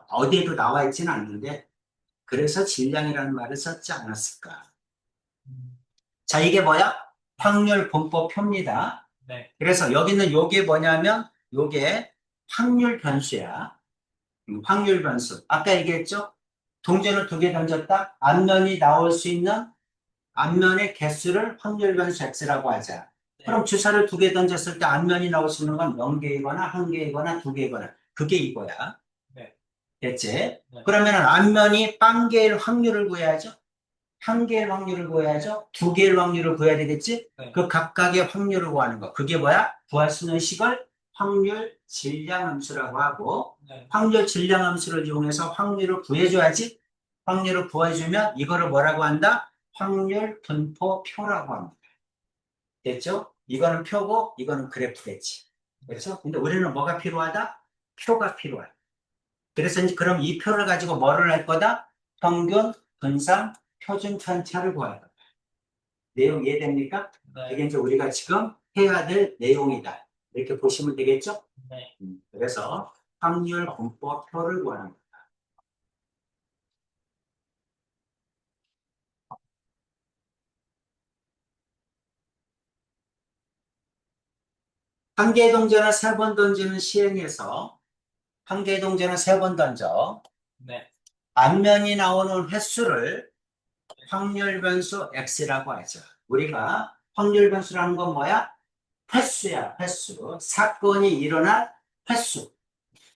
어디에도 나와 있지는 않는데, 그래서 질량이라는 말을 썼지 않았을까. 음, 자, 이게 뭐야? 확률 분포표입니다. 네. 그래서 여기는 요게 뭐냐면, 요게 확률 변수야. 확률 변수. 아까 얘기했죠? 동전을 두 개 던졌다? 앞면이 나올 수 있는 앞면의 개수를 확률 변수 x라고 하자. 그럼 주사를 두 개 던졌을 때 앞면이 나올 수 있는 건 0개이거나 1개이거나 2개이거나 그게 이거야. 네. 됐지? 네. 그러면 앞면이 빵 개일 확률을 구해야죠. 한 개일 확률을 구해야죠. 두 개일 확률을 구해야 되겠지? 네. 그 각각의 확률을 구하는 거. 그게 뭐야? 구할 수 있는 식을 확률 질량함수라고 하고 네. 확률 질량함수를 이용해서 확률을 구해줘야지. 확률을 구해주면 이거를 뭐라고 한다? 확률 분포표라고 합니다. 됐죠? 이거는 표고 이거는 그래프겠지. 그렇죠? 근데 우리는 뭐가 필요하다? 표가 필요하다. 그래서 이제 그럼 이 표를 가지고 뭐를 할 거다? 평균, 분산, 표준 편차를 구할 거다. 내용 이해됩니까? 네. 이게 이제 우리가 지금 해야 될 내용이다. 이렇게 보시면 되겠죠? 네. 그래서 확률 분포표를 구하는 거다. 한 개의 동전을 세 번 던지는 시행에서 한 개의 동전을 세 번 던져 네. 앞면이 나오는 횟수를 확률 변수 x라고 하죠. 우리가 확률 변수라는 건 뭐야? 횟수야, 횟수. 사건이 일어날 횟수.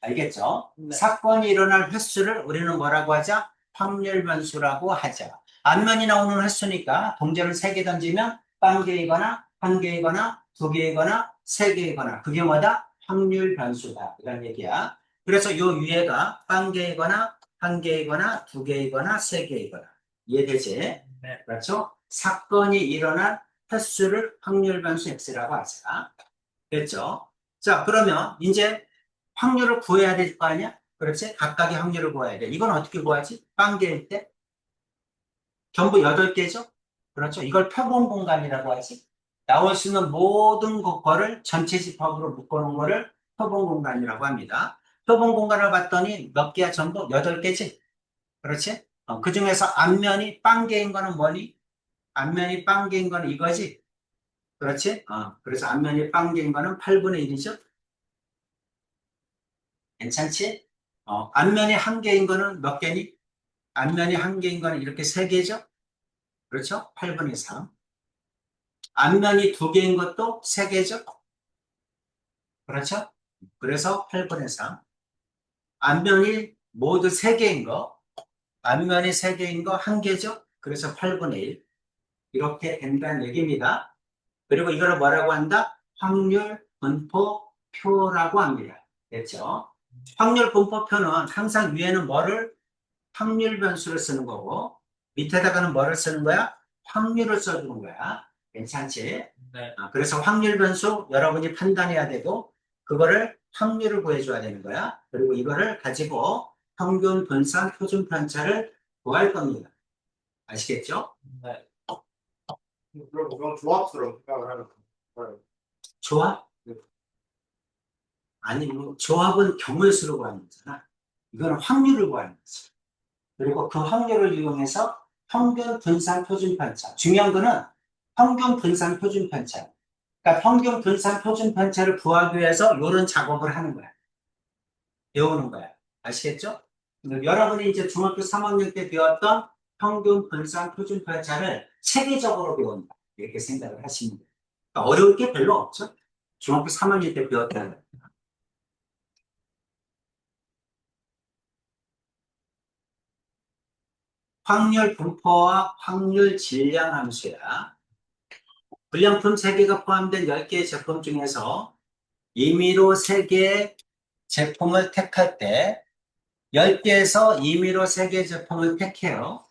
알겠죠? 네. 사건이 일어날 횟수를 우리는 뭐라고 하자? 확률 변수라고 하자. 앞면이 나오는 횟수니까 동전을 세 개 던지면 한 개이거나 한 개이거나 두 개이거나 세 개이거나 그게 뭐다? 확률 변수다. 이런 얘기야. 그래서 요 위에가 한 개이거나 한 개이거나 두 개이거나 세 개이거나 이해되지? 네. 그렇죠? 사건이 일어난 횟수를 확률 변수 x라고 하자. 됐죠? 자, 그러면 이제 확률을 구해야 될 거 아니야? 그렇지? 각각의 확률을 구해야 돼. 이건 어떻게 구하지? 빵 개일 때? 전부 8개죠? 그렇죠? 이걸 표본 공간이라고 하지. 나올 수 있는 모든 거를 전체 집합으로 묶어놓은 거를 표본 공간이라고 합니다. 표본 공간을 봤더니 몇 개야? 전부 8개지? 그렇지? 그 중에서 앞면이 빵 개인 거는 뭐니? 앞면이 빵 개인 거는 이거지? 그렇지? 그래서 앞면이 빵 개인 거는 8분의 1이죠? 괜찮지? 앞면이 한 개인 거는 몇 개니? 앞면이 한 개인 거는 이렇게 세 개죠? 그렇죠? 8분의 3. 앞면이 두 개인 것도 세 개죠? 그렇죠? 그래서 8분의 3. 앞면이 모두 세 개인 거, 앞면이 세 개인 거 한 개죠? 그래서 8분의 1. 이렇게 된다는 얘기입니다. 그리고 이걸 뭐라고 한다? 확률 분포표라고 합니다. 됐죠? 확률 분포표는 항상 위에는 뭐를 확률 변수를 쓰는 거고 밑에다가는 뭐를 쓰는 거야? 확률을 써주는 거야. 괜찮지? 네. 그래서 확률 변수 여러분이 판단해야 되고 그거를 확률을 구해줘야 되는 거야. 그리고 이거를 가지고 평균, 분산, 표준 편차를 구할 겁니다. 아시겠죠? 네. 그럼 이건 조합수로 생각을 하면 돼요. 조합? 아니, 뭐 조합은 경우의 수로 구하는 거잖아. 이거는 확률을 구하는 거지. 그리고 그 확률을 이용해서 평균, 분산, 표준 편차. 중요한 거는 평균, 분산, 표준 편차. 그러니까 평균, 분산, 표준 편차를 구하기 위해서 이런 작업을 하는 거야. 배우는 거야. 아시겠죠? 여러분이 이제 중학교 3학년 때 배웠던 평균, 분산, 표준 편차를 체계적으로 배운다. 이렇게 생각을 하시면 돼요. 그러니까 어려울 게 별로 없죠? 중학교 3학년 때 배웠다는 거예요. 확률 분포와 확률 질량 함수야. 불량품 3개가 포함된 10개의 제품 중에서 임의로 3개의 제품을 택할 때 10개에서 임의로 3개 제품을 택해요.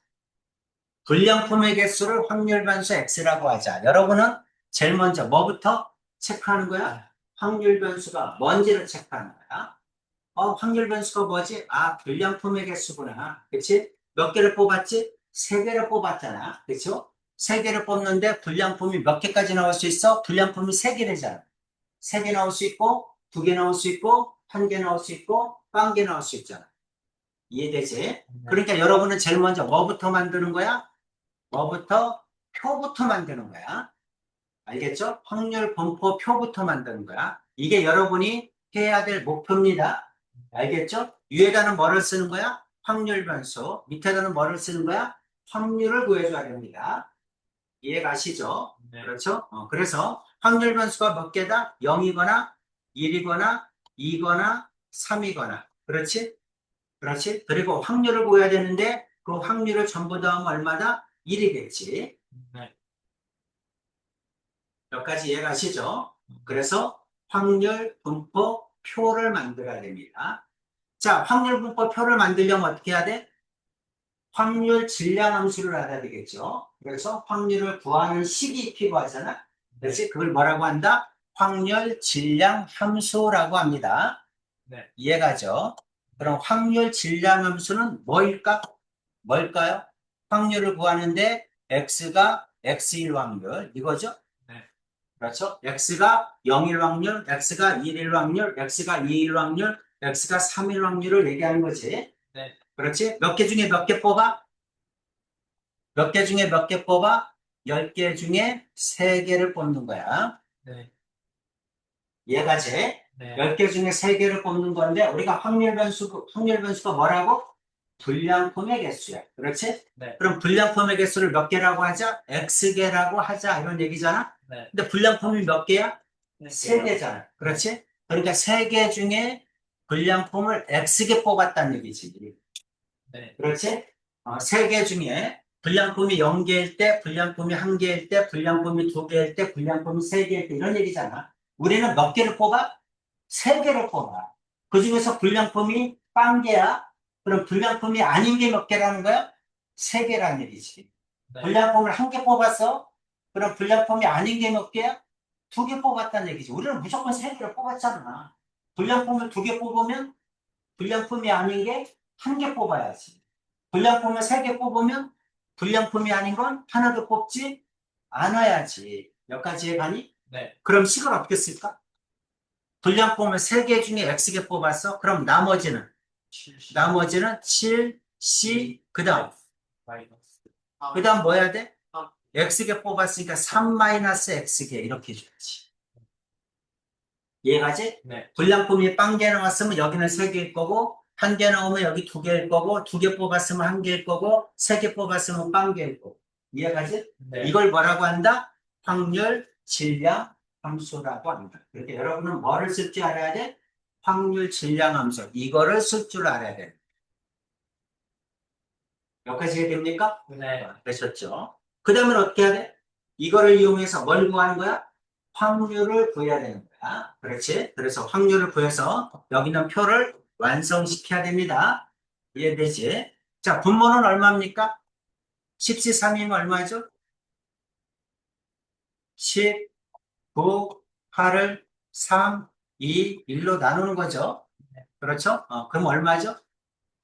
불량품의 개수를 확률 변수 X라고 하자. 여러분은 제일 먼저 뭐부터 체크하는 거야? 확률 변수가 뭔지를 체크하는 거야. 확률 변수가 뭐지? 불량품의 개수구나. 그치? 몇 개를 뽑았지? 3개를 뽑았잖아. 그쵸? 3개를 뽑는데 불량품이 몇 개까지 나올 수 있어? 불량품이 3개래잖아. 3개 나올 수 있고, 2개 나올 수 있고, 1개 나올 수 있고, 1개 나올 수 있잖아. 이해되지? 그러니까 여러분은 제일 먼저 뭐부터 만드는 거야? 뭐부터? 표부터 만드는 거야. 알겠죠? 확률 분포 표부터 만드는 거야. 이게 여러분이 해야 될 목표입니다. 알겠죠? 위에다는 뭐를 쓰는 거야? 확률 변수. 밑에다는 뭐를 쓰는 거야? 확률을 구해줘야 됩니다. 이해 가시죠? 네. 그렇죠? 그래서 확률 변수가 몇 개다? 0이거나 1이거나 2거나 3이거나. 그렇지? 그렇지? 그리고 확률을 구해야 되는데 그 확률을 전부 더하면 얼마다? 1이겠지. 네. 몇 가지 이해 가시죠? 그래서 확률 분포 표를 만들어야 됩니다. 자, 확률 분포 표를 만들려면 어떻게 해야 돼? 확률 질량 함수를 알아야 되겠죠. 그래서 확률을 구하는 식이 필요하잖아. 그래서 그걸 뭐라고 한다? 확률 질량 함수라고 합니다. 네. 이해가죠? 그럼 확률 질량 함수는 뭘까요? 확률을 구하는데 x가 x1 확률 이거죠? 네. 그렇죠? x가 0일 확률, x가 1일 확률, x가 2일 확률, x가 3일 확률을 얘기하는 거지. 네. 그렇지? 몇 개 중에 몇 개 뽑아? 몇 개 중에 몇 개 뽑아? 10개 중에 3개를 뽑는 거야. 네. 얘가지? 네. 10개 중에 3개를 뽑는 건데, 우리가 확률 변수가 뭐라고? 불량품의 개수야. 그렇지? 네. 그럼 불량품의 개수를 몇 개라고 하자? X개라고 하자. 이런 얘기잖아? 네. 근데 불량품이 몇 개야? 네. 3개잖아. 그렇지? 그러니까 3개 중에 불량품을 X개 뽑았다는 얘기지. 네. 그렇지? 3개 중에 불량품이 0개일 때, 불량품이 1개일 때, 불량품이 2개일 때, 불량품이 3개일 때 이런 얘기잖아. 우리는 몇 개를 뽑아? 3개를 뽑아. 그 중에서 불량품이 0개야? 그럼 불량품이 아닌 게 몇 개라는 거야? 3개라는 얘기지. 네. 불량품을 1개 뽑았어? 그럼 불량품이 아닌 게 몇 개야? 2개 뽑았다는 얘기지. 우리는 무조건 3개를 뽑았잖아. 불량품을 2개 뽑으면 불량품이 아닌 게 1개 뽑아야지. 불량품을 3개 뽑으면 불량품이 아닌 건 하나도 뽑지 않아야지. 몇 가지에 가니? 네. 그럼 식을 어떻게 쓸까? 불량품을 3개 중에 X개 뽑았어? 그럼 나머지는 7, C, 그 다음 마이너스. 뭐 해야 돼? X개 뽑았으니까 3-X개 이렇게 해줘야지. 이해가지? 네. 불량품이 0개 나왔으면 여기는 3개일 거고 1개 나오면 여기 2개일 거고 2개 뽑았으면 1개일 거고 3개 뽑았으면 0개일 거고. 이해가지? 네. 이걸 뭐라고 한다? 확률 질량 함수라고 합니다. 그러니까 여러분은 뭐를 쓸 줄 알아야 돼? 확률 질량 함수. 이거를 쓸 줄 알아야 돼. 여기까지 됩니까? 네. 되셨죠? 그 다음에 어떻게 해야 돼? 이거를 이용해서 뭘 구하는 거야? 확률을 구해야 되는 거야. 그렇지? 그래서 확률을 구해서 여기 있는 표를 완성시켜야 됩니다. 이해되지? 자, 분모는 얼마입니까? 10C3이면 얼마죠? 10, 9, 8을 3, 2, 1로 나누는 거죠. 그렇죠? 그럼 얼마죠?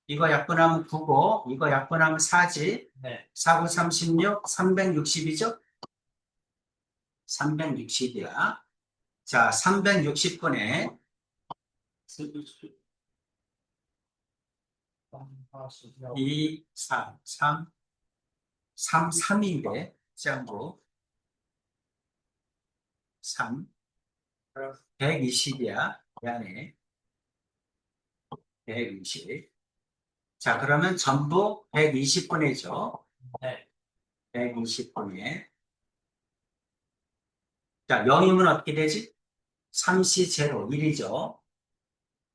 이거 약분하면 9고, 이거 약분하면 4지. 네. 4, 9, 36, 360이죠? 360이야. 자, 360분에 2, 3, 3, 3, 3인데, 짱구. 3, 120이야. 미안해. 120. 자, 그러면 전부 120분이죠. 네. 120분에. 자, 0이면 어떻게 되지? 3C0, 1이죠.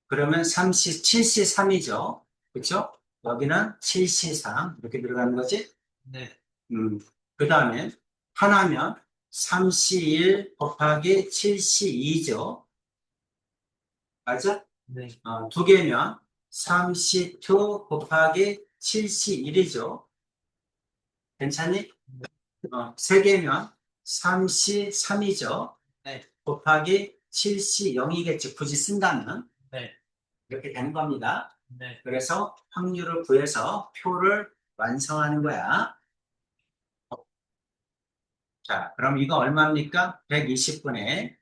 그러면 3C, 7C3이죠. 그쵸? 여기는 7C3. 이렇게 들어가는 거지? 네. 그 다음에 하나면 3C1 곱하기 7C2죠. 맞아? 네. 2개면 3C2 곱하기 7C1이죠. 괜찮니? 3개면 3C3이죠. 네. 곱하기 7C0이겠지. 굳이 쓴다면. 네. 이렇게 되는 겁니다. 네. 그래서 확률을 구해서 표를 완성하는 거야. 자, 그럼 이거 얼마입니까? 120분의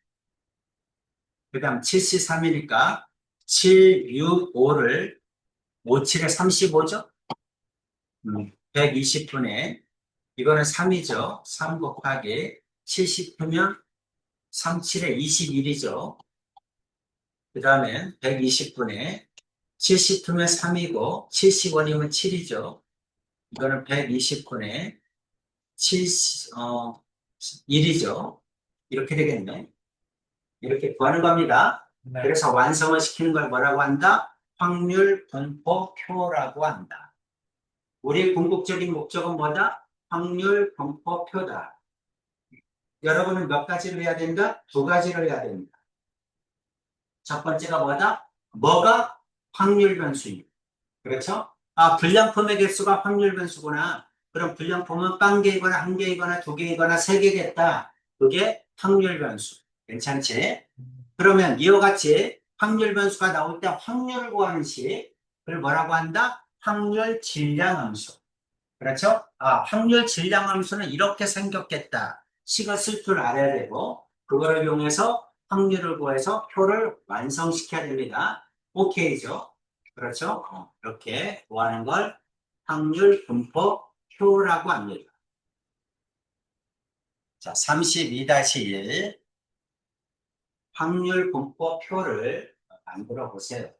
그 다음 73이니까 7, 6, 5를 5, 7에 35죠? 120분의 이거는 3이죠. 3 곱하기 70면 3, 7에 21이죠. 그 다음에 120분의 70면 3이고 70원이면 7이죠. 이거는 120분의 1이죠. 이렇게 되겠네. 이렇게 구하는 겁니다. 네. 그래서 완성을 시키는 걸 뭐라고 한다? 확률 분포표라고 한다. 우리의 궁극적인 목적은 뭐다? 확률 분포표다. 여러분은 몇 가지를 해야 된다? 2가지를 해야 된다. 첫 번째가 뭐다? 뭐가 확률 변수입니다. 그렇죠? 아, 불량품의 개수가 확률 변수구나. 그럼 불량품은 1개이거나 1개이거나 2개이거나 3개겠다. 그게 확률 변수. 괜찮지? 그러면 이와 같이 확률 변수가 나올 때 확률을 구하는 식, 그걸 뭐라고 한다? 확률 질량 함수. 그렇죠? 아, 확률 질량 함수는 이렇게 생겼겠다. 식을 쓸 줄 알아야 되고, 그거를 이용해서 확률을 구해서 표를 완성시켜야 됩니다. 오케이죠? 그렇죠? 이렇게 구하는 걸 확률 분포 표라고 합니다. 자, 32-1. 확률 분포 표를 만들어 보세요.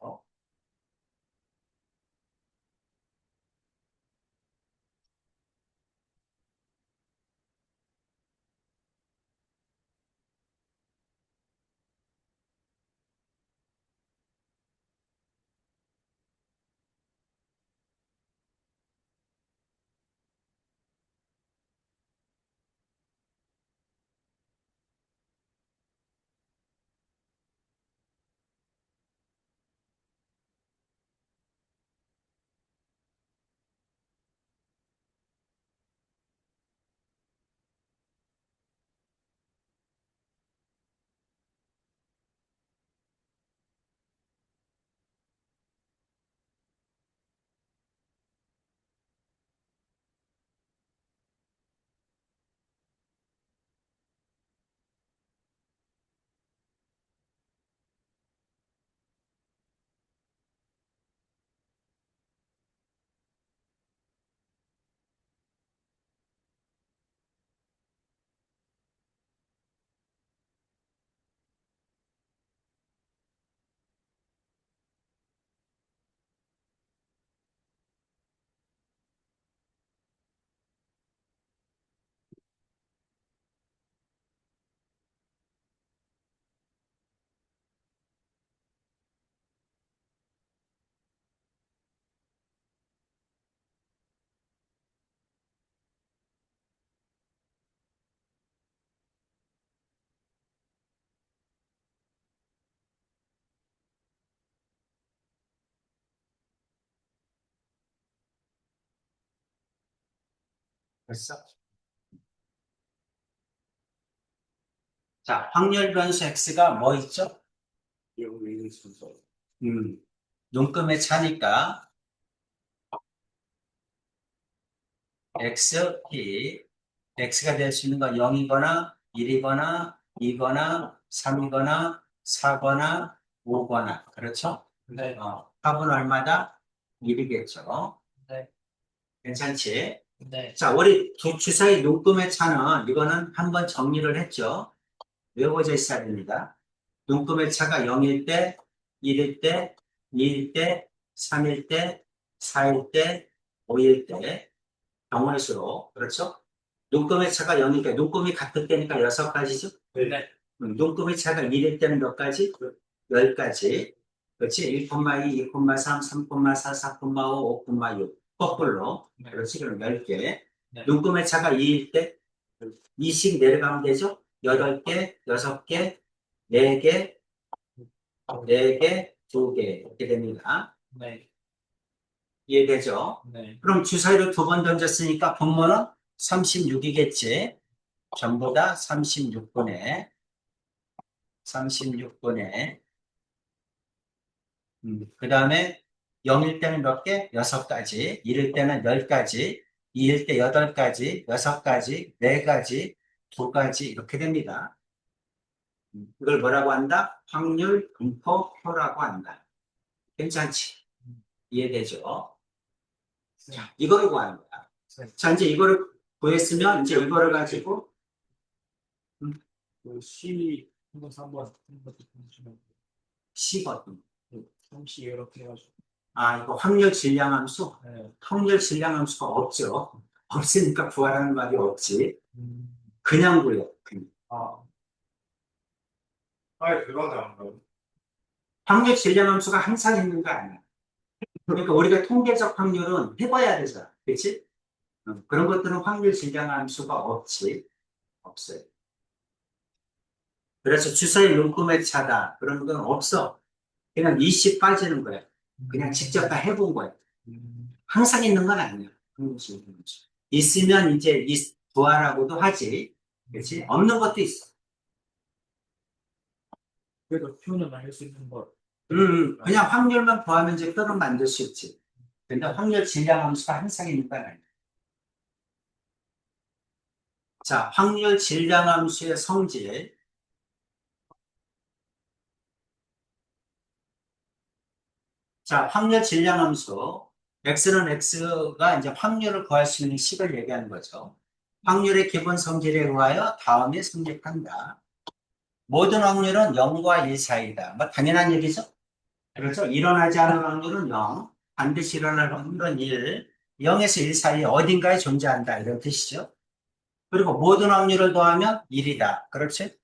됐어? 자, 확률 변수 x가 뭐 있죠? 여기 순서. 눈금의 차니까 x, p, x가 될 수 있는 건 0이거나 1이거나 2거나 3이거나 4거나 5거나 그렇죠? 네. 합은 얼마다? 1이겠죠. 네. 괜찮지? 네. 자, 우리 두 주사의 눈금의 차는 이거는 한번 정리를 했죠. 외워져 있어야 됩니다. 눈금의 차가 0일 때, 1일 때, 2일 때, 3일 때, 4일 때, 5일 때, 경우의 수로. 그렇죠? 눈금의 차가 0일 때, 눈금이 같을 때니까 6가지죠? 네. 눈금의 차가 1일 때는 몇 가지? 10가지. 그렇지? 1,2, 2,3, 3,4, 4,5, 5,6. 거꾸로. 네. 그렇지? 그럼 10개. 네. 눈금의 차가 2일 때 2씩 내려가면 되죠? 8개, 6개, 4개, 4개, 2개. 이렇게 됩니다. 네. 이해되죠? 네. 그럼 주사위로 2번 던졌으니까 분모는 36이겠지. 전부 다 36분의 36분의 그 다음에 0일 때는 몇 개? 6가지, 1일 때는 10가지, 2일 때 8가지, 6가지, 4가지, 2가지 이렇게 됩니다. 이걸 뭐라고 한다? 확률 분포표라고 한다. 괜찮지? 이해되죠? 자, 이거를 구하는 거야. 자, 이제 이거를 구했으면 이제 이거를 가지고 그 C 한번 3번 한번 주시면 10원. 3C 이렇게 해가지고. 아, 이거 확률 질량 함수? 네. 확률 질량 함수가 없죠. 없으니까 구하라는 말이 없지. 음. 그냥 구해. 그냥. 아. 아예 그거는 안 가요. 확률 질량 함수가 항상 있는 거 아니야. 그러니까 우리가 통계적 확률은 해봐야 되잖아. 그렇지? 그런 것들은 확률 질량 함수가 없지. 없어요. 그래서 주사위 눈금의 차다. 그런 건 없어. 그냥 20 빠지는 거야. 그냥 직접 다 해본 거야. 항상 있는 건 아니야. 확률 질량 함수. 있으면 이제 구하라고도 하지. 그렇지? 없는 것도 있어. 그래도 표현을 할 수 있는 거. 그냥 확률만 구하면 이제 표를 만들 수 있지. 근데 확률 질량 함수가 항상 있는 건 아니야. 자, 확률 질량 함수의 성질. 자, 확률 질량 함수. x는 x가 이제 확률을 구할 수 있는 식을 얘기하는 거죠. 확률의 기본 성질에 의하여 다음에 성립한다. 모든 확률은 0과 1 사이다. 뭐 당연한 얘기죠. 그렇죠? 일어나지 않을 확률은 0, 반드시 일어날 확률은 1, 0에서 1 사이에 어딘가에 존재한다. 이런 뜻이죠. 그리고 모든 확률을 더하면 1이다. 그렇지?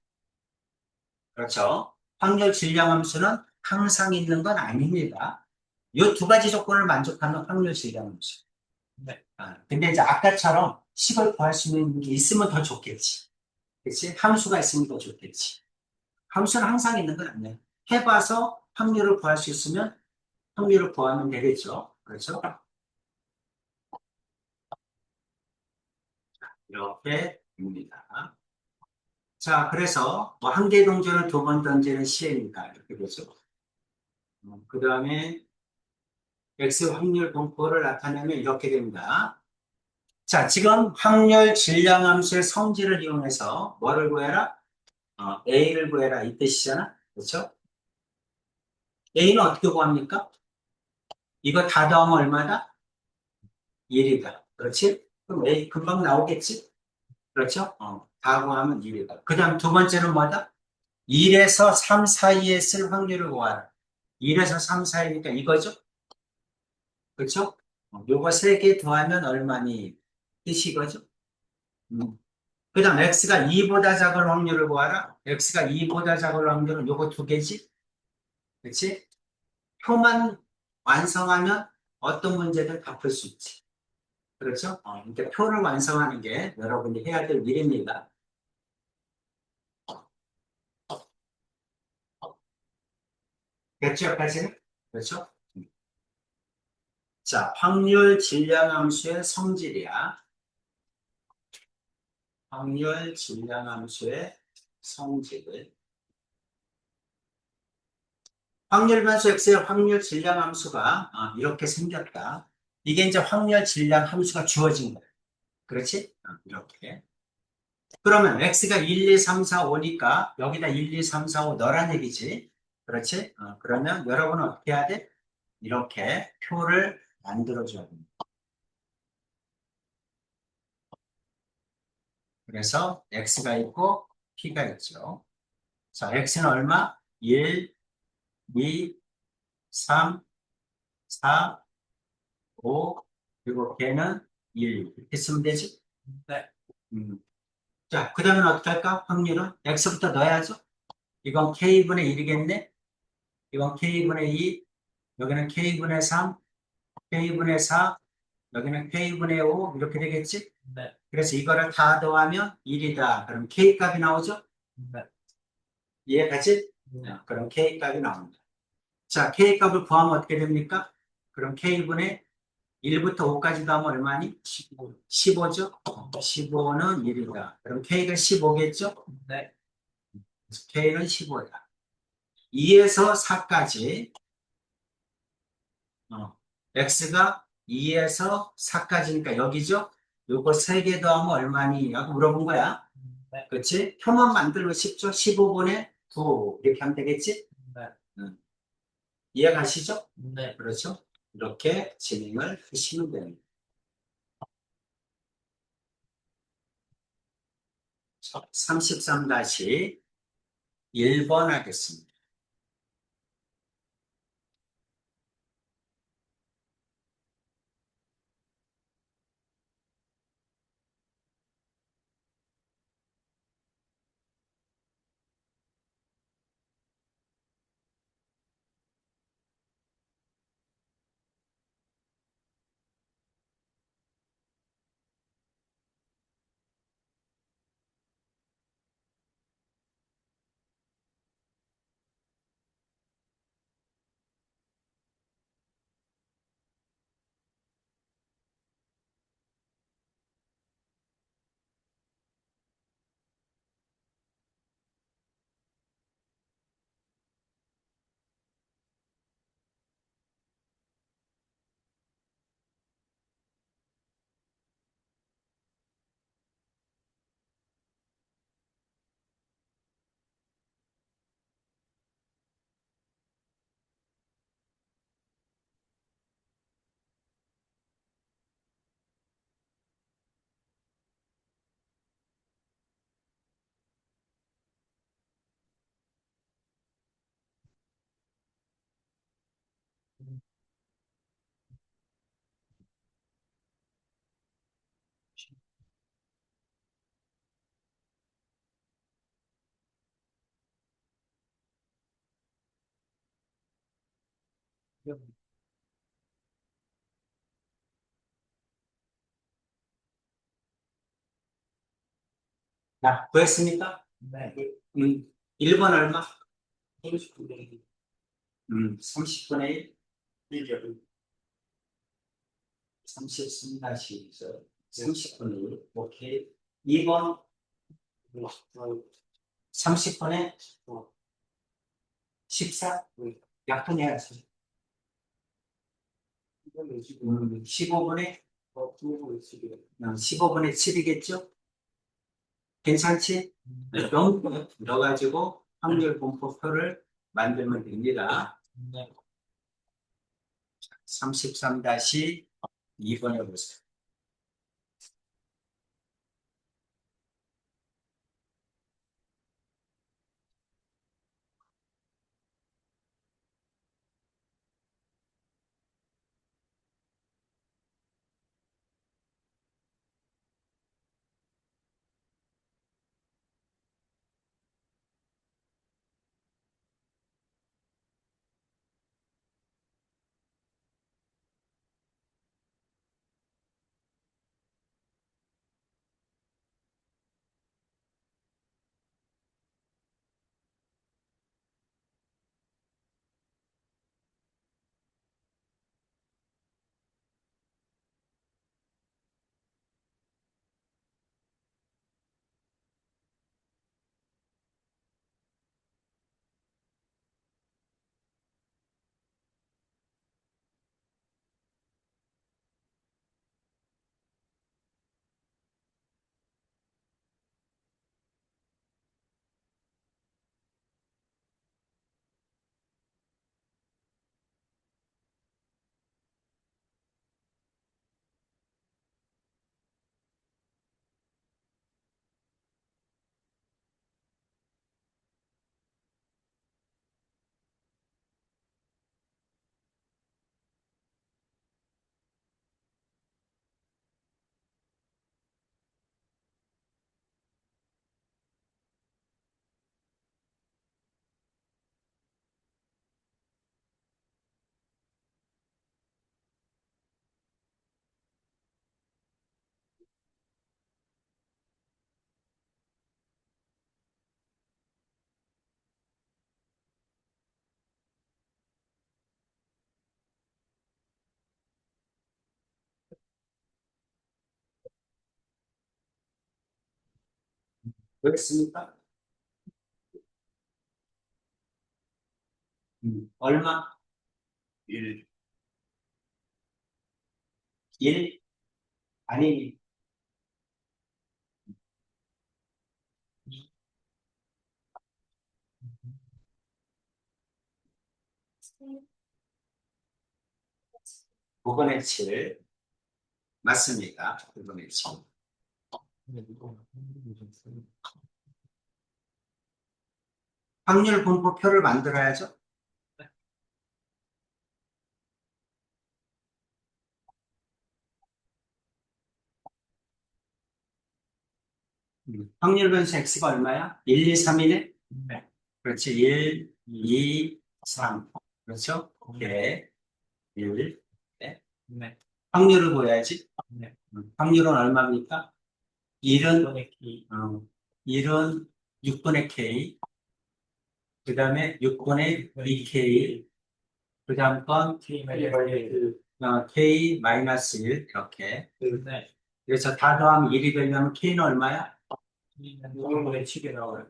그렇죠. 확률 질량 함수는 항상 있는 건 아닙니다. 이 2가지 조건을 만족하는 확률 질량 함수. 네. 근데 이제 아까처럼 식을 구할 수 있는 게 있으면 더 좋겠지. 그렇지? 함수가 있으면 더 좋겠지. 함수는 항상 있는 건 아니에요. 해봐서 확률을 구할 수 있으면 확률을 구하면 되겠죠. 그렇죠? 이렇게 됩니다. 자, 그래서 뭐 한 개 동전을 2번 던지는 시행이다. 이렇게 되죠. 그 다음에 X 확률 분포를 나타내면 이렇게 됩니다. 자, 지금 확률 질량 함수의 성질을 이용해서 뭐를 구해라? A를 구해라 이 뜻이잖아. 그렇죠? A는 어떻게 구합니까? 이거 다 더하면 얼마다? 1이다. 그렇지? 그럼 A 금방 나오겠지? 그렇죠? 다 구하면 1이다. 그 다음 2번째는 뭐다? 1에서 3 사이에 쓸 확률을 구하라. 1에서 3 사이니까 이거죠? 그렇죠? 요거 3개 더하면 얼마니? 뜻이 이거죠? 그 다음 x가 2보다 작은 확률을 구하라. x가 2보다 작은 확률은 요거 2개지? 그렇지? 표만 완성하면 어떤 문제든 다 풀 수 있지. 그렇죠? 이렇게 표를 완성하는 게 여러분이 해야 될 일입니다. 됐죠? 여기까지는? 그렇죠? 자, 확률 질량 함수의 성질이야. 확률 질량 함수의 성질. 확률 변수 x의 확률 질량 함수가 이렇게 생겼다. 이게 이제 확률 질량 함수가 주어진 거야. 그렇지? 이렇게. 그러면 x가 1, 2, 3, 4, 5니까 여기다 1, 2, 3, 4, 5 넣으란 얘기지. 그렇지? 그러면 여러분은 어떻게 해야 돼? 이렇게 표를 만들어줘야 됩니다. 그래서 x가 있고 p가 있죠. 자, x는 얼마? 1, 2, 3, 4, 5, 그리고 걔는 1. 이렇게 쓰면 되지? 네. 자, 그 다음에 어떻게 할까? 확률은 x부터 넣어야죠. 이건 k분의 1이겠네? 이건 k분의 2, 여기는 k분의 3, k분의 4, 여기는 k분의 5 이렇게 되겠지? 네. 그래서 이거를 다 더하면 1이다. 그럼 k값이 나오죠? 네. 이해가지? 네. 그럼 k값이 나옵니다. 자, k값을 구하면 어떻게 됩니까? 그럼 K분의 1부터 5까지도 하면 얼마니? 15죠? 15는 1이다. 그럼 K가 15겠죠? 네. K는 15야. 2에서 4까지, X가 2에서 4까지니까 여기죠? 요거 3개 더하면 얼마니? 라고 물어본 거야. 네. 그렇지? 표만 만들고 싶죠? 15분의 9 이렇게 하면 되겠지? 네. 응. 이해가시죠? 네. 그렇죠? 이렇게 진행을 하시면 됩니다. 33-1번 하겠습니다. 자, 구했습니까? 네. 1번 얼마? 30분의 30분의 1, 1이요. 33-1이죠. 30분의 1, 오케이. 2번 30분의 14, 약분해야지. 15분의 15분의 7이겠죠? 괜찮지? 네. 그럼 넣어가지고 확률 분포표를 만들면 됩니다. 네. 33-2번 해보세요. 그렇습니까? 얼마? 1. 1? 아니, 부분의 7. 맞습니다. 부분의 7. 확률 분포표를 만들어야죠. 확률 변수 x가 얼마야? 1, 2, 3이네? 네. 그렇지. 1, 2, 3. 그렇죠? 오케이. 1. 네. 네. 확률을 보여야지. 네. 확률은 얼마입니까? 1은, 이번에 키 1은 6분의 k. 그 다음에 6분의 2k. 그 다음 건 K 마이너스 k 마이너스 1. 이렇게. 네. 그래서 다 더하면 1이 되려면 k는 얼마야? 이번에 치게 나와요.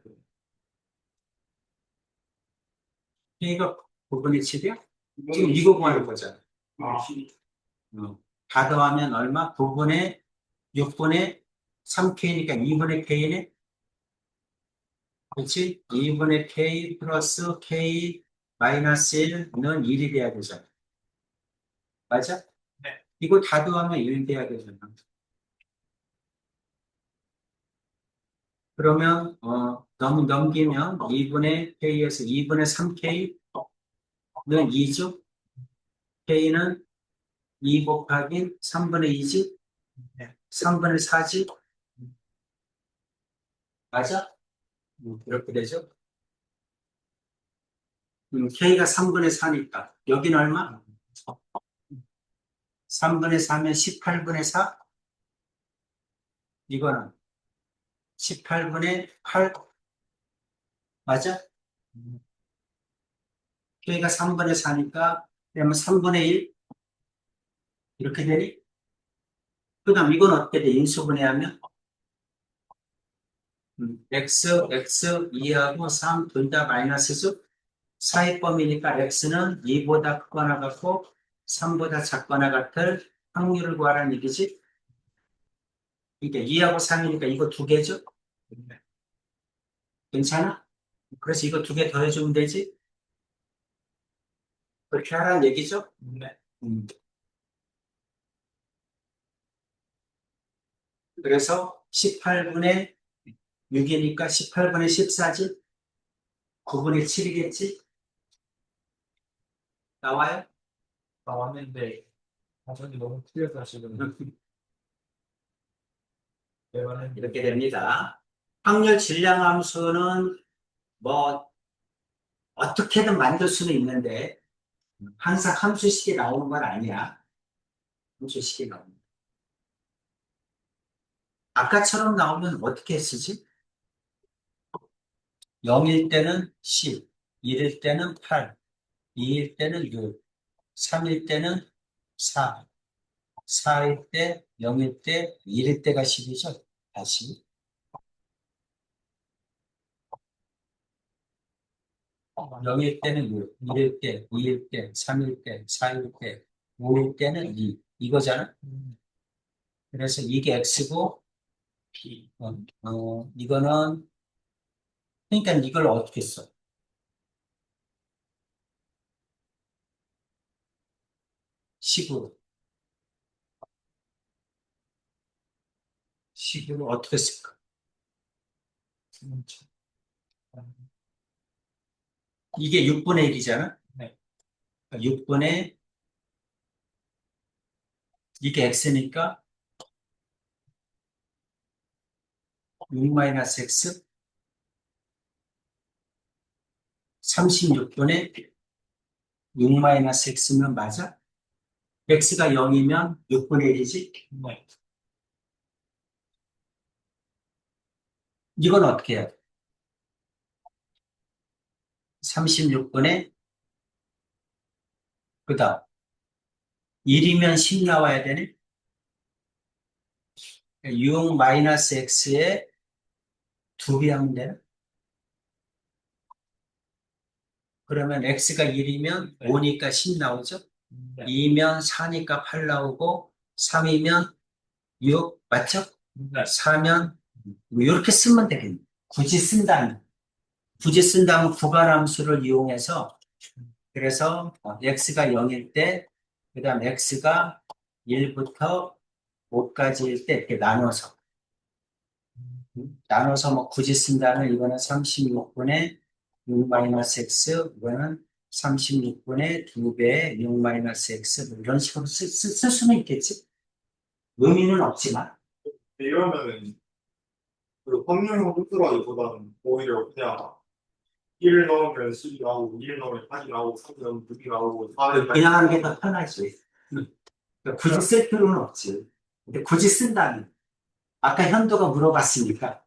k가 9분의 7이야? 지금 이거 구하는 거잖아. 아. 다 더하면 얼마? 9분의 6분의 3k니까 2분의 k네? 그렇지? 2분의 k 플러스 k 마이너스 1은 1이 돼야 되잖아. 맞아? 네. 이거 다 더하면 1 돼야 되잖아. 그러면 넘기면 2분의 k에서 2분의 3k는 2죠? k는 2 곱하기 3분의 2지? 네. 3분의 4지? 맞아? 이렇게 되죠? k가 3분의 4니까 여기는 얼마? 3분의 4면 18분의 4? 이거는 18분의 8? 맞아? k가 3분의 4니까 그러면 3분의 1? 이렇게 되니? 그 다음 이건 어떻게 돼? 인수분해하면 x 2하고 3 둘 다 마이너스죠? 사이범위니까 x는 2보다 크거나 같고 3보다 작거나 같을 확률을 구하라는 얘기지? 이게 2하고 3이니까 이거 두 개죠? 괜찮아? 그래서 이거 두 개 더해주면 되지? 그렇게 하라는 얘기죠? 네. 그래서 18분의 6이니까 18분의 14지? 9분의 7이겠지? 나와요? 나왔는데 가성이 너무 틀려서 지금 대화는 이렇게 됩니다. 확률 질량 함수는 뭐 어떻게든 만들 수는 있는데 항상 함수식이 나오는 건 아니야. 함수식이 나오는 거. 아까처럼 나오면 어떻게 쓰지? 0일 때는 10, 1일 때는 8, 2일 때는 6, 3일 때는 4, 4일 때, 0일 때, 1일 때가 10이죠. 다시. 0일 때는 6, 1일 때, 2일 때, 3일 때, 4일 때, 5일 때는 2. 이거잖아. 그래서 이게 X고, P 이거는, 그러니까 이걸 어떻게 써? 10으로. 10으로 어떻게 쓸까? 이게 6분의 1이잖아? 네. 6분의, 이게 X니까 6-X, 36분의 6-X면 맞아? X가 0이면 6분의 1이지? 네. 이건 어떻게 해야 돼? 36분의, 그 다음, 1이면 10 나와야 되네? 6-X에 두 배 하면 되나? 그러면 x가 1이면 네. 5니까 10 나오죠? 네. 2면 4니까 8 나오고 3이면 6 맞죠? 네. 4면 뭐 이렇게 쓰면 되겠네. 굳이 쓴다면. 굳이 쓴다면 구간함수를 이용해서 그래서 x가 0일 때 그다음 x가 1부터 5까지일 때 이렇게 나눠서 뭐 굳이 쓴다면 이거는 36분의 6 마이너스 x 이거는 36분의 2배의 6 마이너스 x 뭐 이런 식으로 쓸 수는 있겠지. 의미는 없지만 이러면은 그 확률형 함수라기보다는 오히려 그냥 1 넣으면 10이 나오고 1 넣으면 8이 나오고 3 넣으면 6이 나오고 4는 그냥 하는 게 더 편하지. 그러니까 굳이 쓸 필요는 없지. 근데 굳이 쓴다면 아까 현도가 물어봤으니까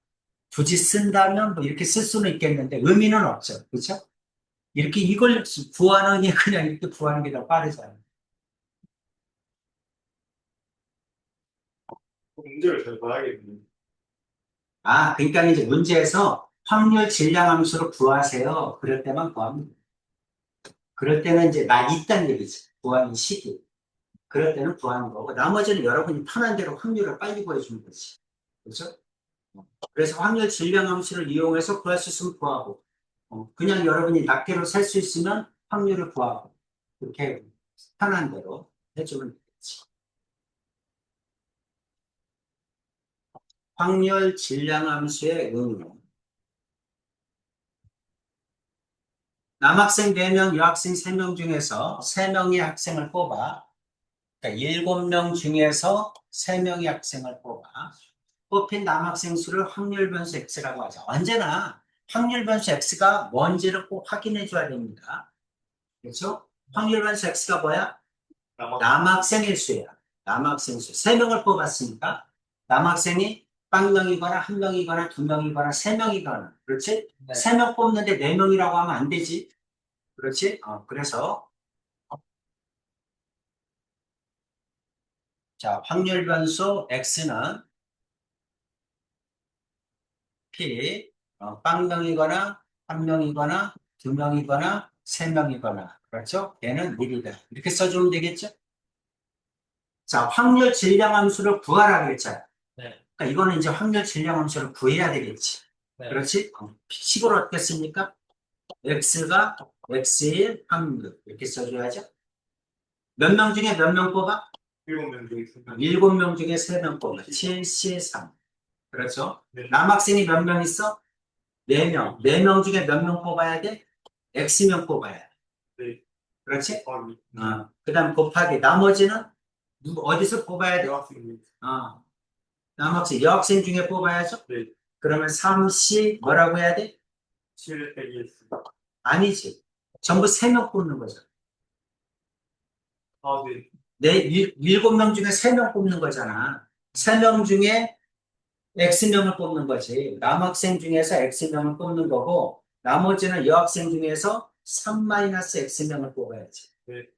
굳이 쓴다면 뭐 이렇게 쓸 수는 있겠는데 의미는 없죠. 그렇죠? 이렇게 이걸 구하는 게 그냥 이렇게 구하는 게 더 빠르잖아요. 문제를 잘 봐야겠네. 아, 그러니까 이제 문제에서 확률 질량 함수를 구하세요. 그럴 때만 구합니다. 그럴 때는 이제 나 있다는 얘기지. 구하는 식이. 그럴 때는 구하는 거고 나머지는 여러분이 편한 대로 확률을 빨리 구해주는 거지. 그렇죠? 그래서 확률 질량 함수를 이용해서 구할 수 있으면 구하고 그냥 여러분이 낱개로 셀 수 있으면 확률을 구하고 그렇게 편한 대로 해주면 되겠지. 확률 질량 함수의 응용. 남학생 4명, 여학생 3명 중에서 3명의 학생을 뽑아. 그러니까 7명 중에서 3명의 학생을 뽑아. 뽑힌 남학생 수를 확률 변수 x라고 하죠. 언제나 확률 변수 x가 뭔지를 꼭 확인해 줘야 됩니다. 그렇죠? 확률 변수 x가 뭐야? 아마 남학생의 수야. 남학생 수. 3명을 뽑았으니까 남학생이 빵명이거나 한 명이거나 두 명이거나 세 명이거나 그렇지? 네. 3명 뽑는데 4명이라고 하면 안 되지. 그렇지? 그래서 자, 확률 변수 x는 p 빵명이거나 한 명이거나 두 명이거나 세 명이거나 그렇죠? 얘는 1이다. 이렇게 써주면 되겠죠? 자, 확률 질량 함수를 구하라 그랬잖아. 네. 그러니까 이거는 이제 확률 질량 함수를 구해야 되겠지. 네. 그렇지? 식으로 어떻게 씁니까? x가 x의 확률 이렇게 써줘야죠. 몇 명 중에 몇 명 뽑아? 7명 중에 있습니다. 7명 중에 3명 뽑아. 7, 3. 그렇죠? 네. 남학생이 몇 명 있어? 4명. 4명 중에 몇 명 뽑아야 돼? X명 뽑아야 돼. 네. 그렇지? 곱하기 그 다음 곱하기. 나머지는 어디서 뽑아야 돼? 여학생이 남학생, 여학생 중에 뽑아야죠? 네. 그러면 3시 뭐라고 해야 돼? 7 빼기 S. 아니지. 전부 3명 뽑는 거죠. 아, 네. 7명 중에 3명 뽑는 거잖아. 3명 중에 X명을 뽑는 거지. 남학생 중에서 X명을 뽑는 거고, 나머지는 여학생 중에서 3-X명을 뽑아야지. 네.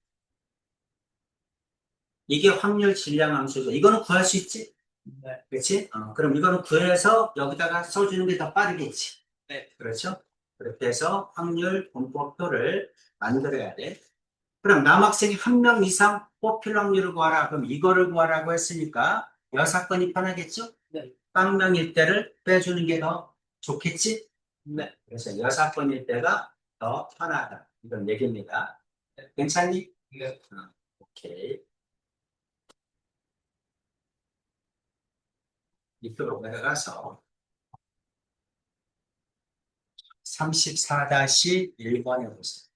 이게 확률 질량 함수죠. 이거는 구할 수 있지? 네. 그렇지? 그럼 이거는 구해서 여기다가 써주는 게 더 빠르겠지. 네. 그렇죠? 그렇게 해서 확률 분포표를 만들어야 돼. 그럼 남학생이 한 명 이상 뽑힐 확률을 구하라. 그럼 이거를 구하라고 했으니까 여사건이 편하겠죠? 네. 빵명일 때를 빼주는 게 더 좋겠지? 네. 그래서 여사건일 때가 더 편하다. 이런 얘기입니다. 괜찮니? 네. 오케이. 밑으로 내려가서 34-1번 해보세요.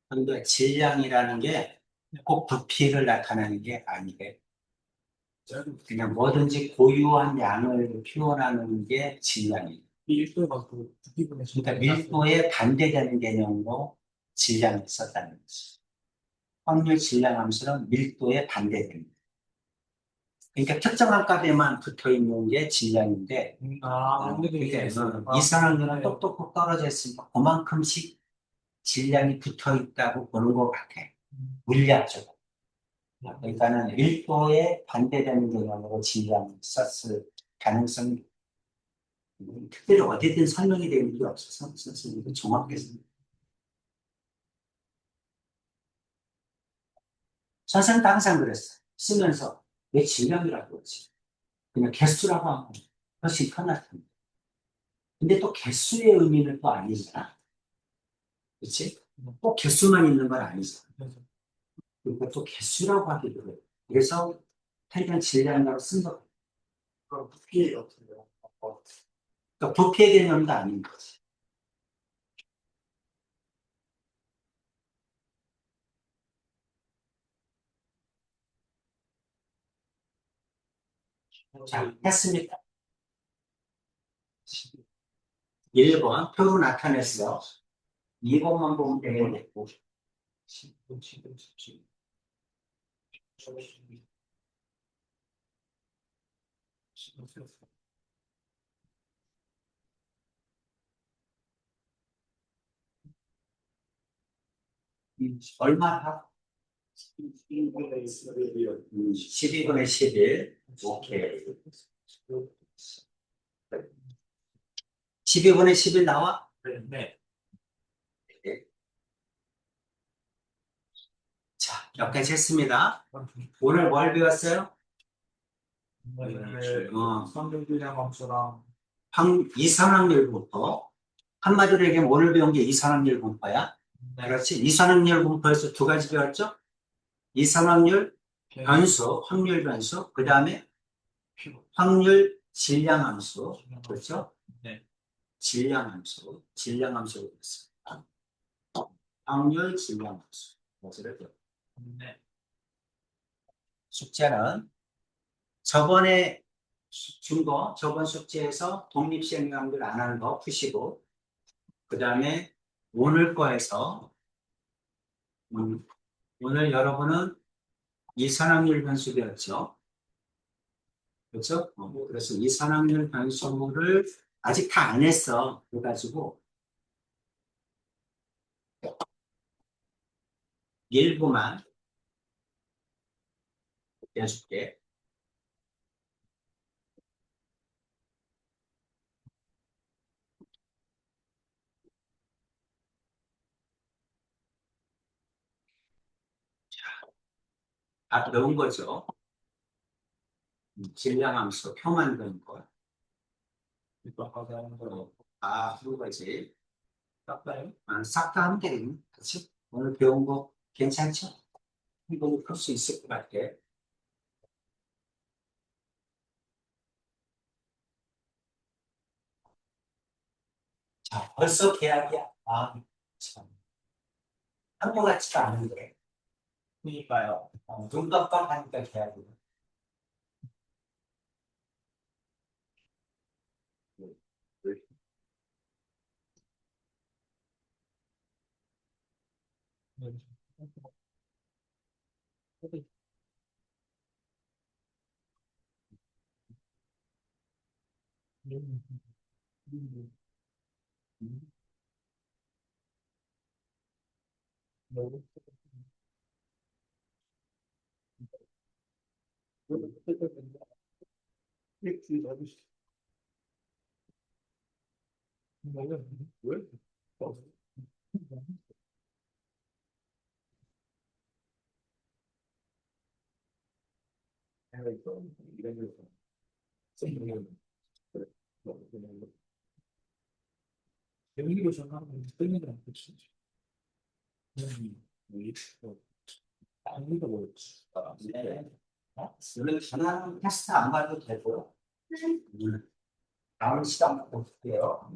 그런데 질량이라는 게 꼭 부피를 나타내는 게 아니래. 그냥 뭐든지 고유한 양을 표현하는 게 질량이에요. 밀도가 그 부피분의 그러니까 밀도에 반대되는 개념으로 질량을 썼다는 거지. 확률 질량 함수는 밀도에 반대됩니다. 그러니까 특정한 값에만 붙어 있는 게 질량인데, 그러니까 이산화탄소는 똑똑똑 떨어져 있으니까 그만큼씩 질량이 붙어 있다고 보는 것 같아. 물리학적으로. 그러니까는 밀도에 반대되는 개념으로 질량을 썼을 가능성이 특별히 어디든 설명이 되는 게 없어서 선생님도 정확했습니다. 선생님도 항상 그랬어요. 쓰면서 왜 질량이라고 그러지? 그냥 개수라고 하면 훨씬 편할 텐데. 근데 또 개수의 의미는 또 아니잖아. 그렇지? 꼭 개수만 있는 건 아니잖아. 그러니까 또 개수라고 하기도 해요. 그래서 하여간 질량이라고 쓴 거. 그럼 부피 같은데요. 그러니까 부피의 개념도 아닌 거지. 자, 했습니까? 1번 표로 나타냈어. 2번만 보면 되겠네. 얼마나? 12분의 11. 오케이. 12분의 11 나와? 네. 네. 자, 여기까지 했습니다. 오늘 뭘 배웠어요? 성질량 함수랑 이산화탄소 분포. 한마디로 얘기하면 오늘 배운 게 이산화탄소 분포야. 그렇지? 이산화탄소 분포에서 두 가지 배웠죠? 이산화탄소 변수, 확률 변수, 그 다음에 확률 질량 함수. 그렇죠? 네. 질량 함수, 질량함수로 했습니다. 확률 질량함수. 네. 숙제는 저번에 준 거, 저번 숙제에서 독립시행률 안 하는 거 푸시고, 그 다음에 오늘 거에서, 오늘 여러분은 이산화탄소 변수 배웠죠? 그렇죠? 그래서 이산화탄소 변수를 아직 다 안 했어. 그래가지고, 일부만 해줄게. 다 배운 거죠. 질량함수 표 만드는 거. 하는 거지. 싹 다 하면 되겠네. 그치? 오늘 배운 거 괜찮죠? 이거 풀 수 있을 것 같아. 자, 벌써 계약이야. 참. 한것 같지도 않은데. 그니까요. 눈 깜빡하니까 계약이야. 여기로 전화하면 뜨는 건 그치? 아무도 모르지. 네. 오늘 전화는 테스트 안 봐도 되고요. 다음 시간 볼게요.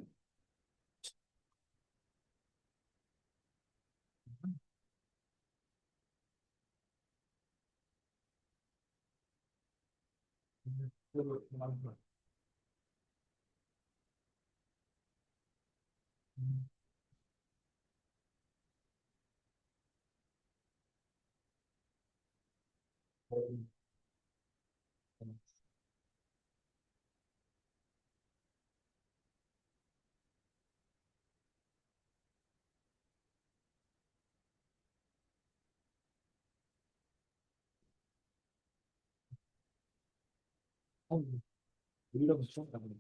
그리고 그만. 우리랑 처음 가는 거.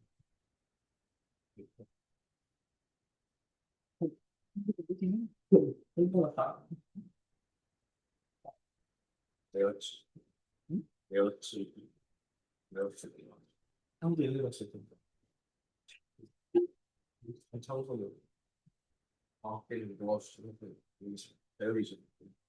내어치, 응? 내어치, 내어치. 형도 여기 갔을 텐데. 창석이. 아, 걔는 누가 주는 그, 배열이 좀.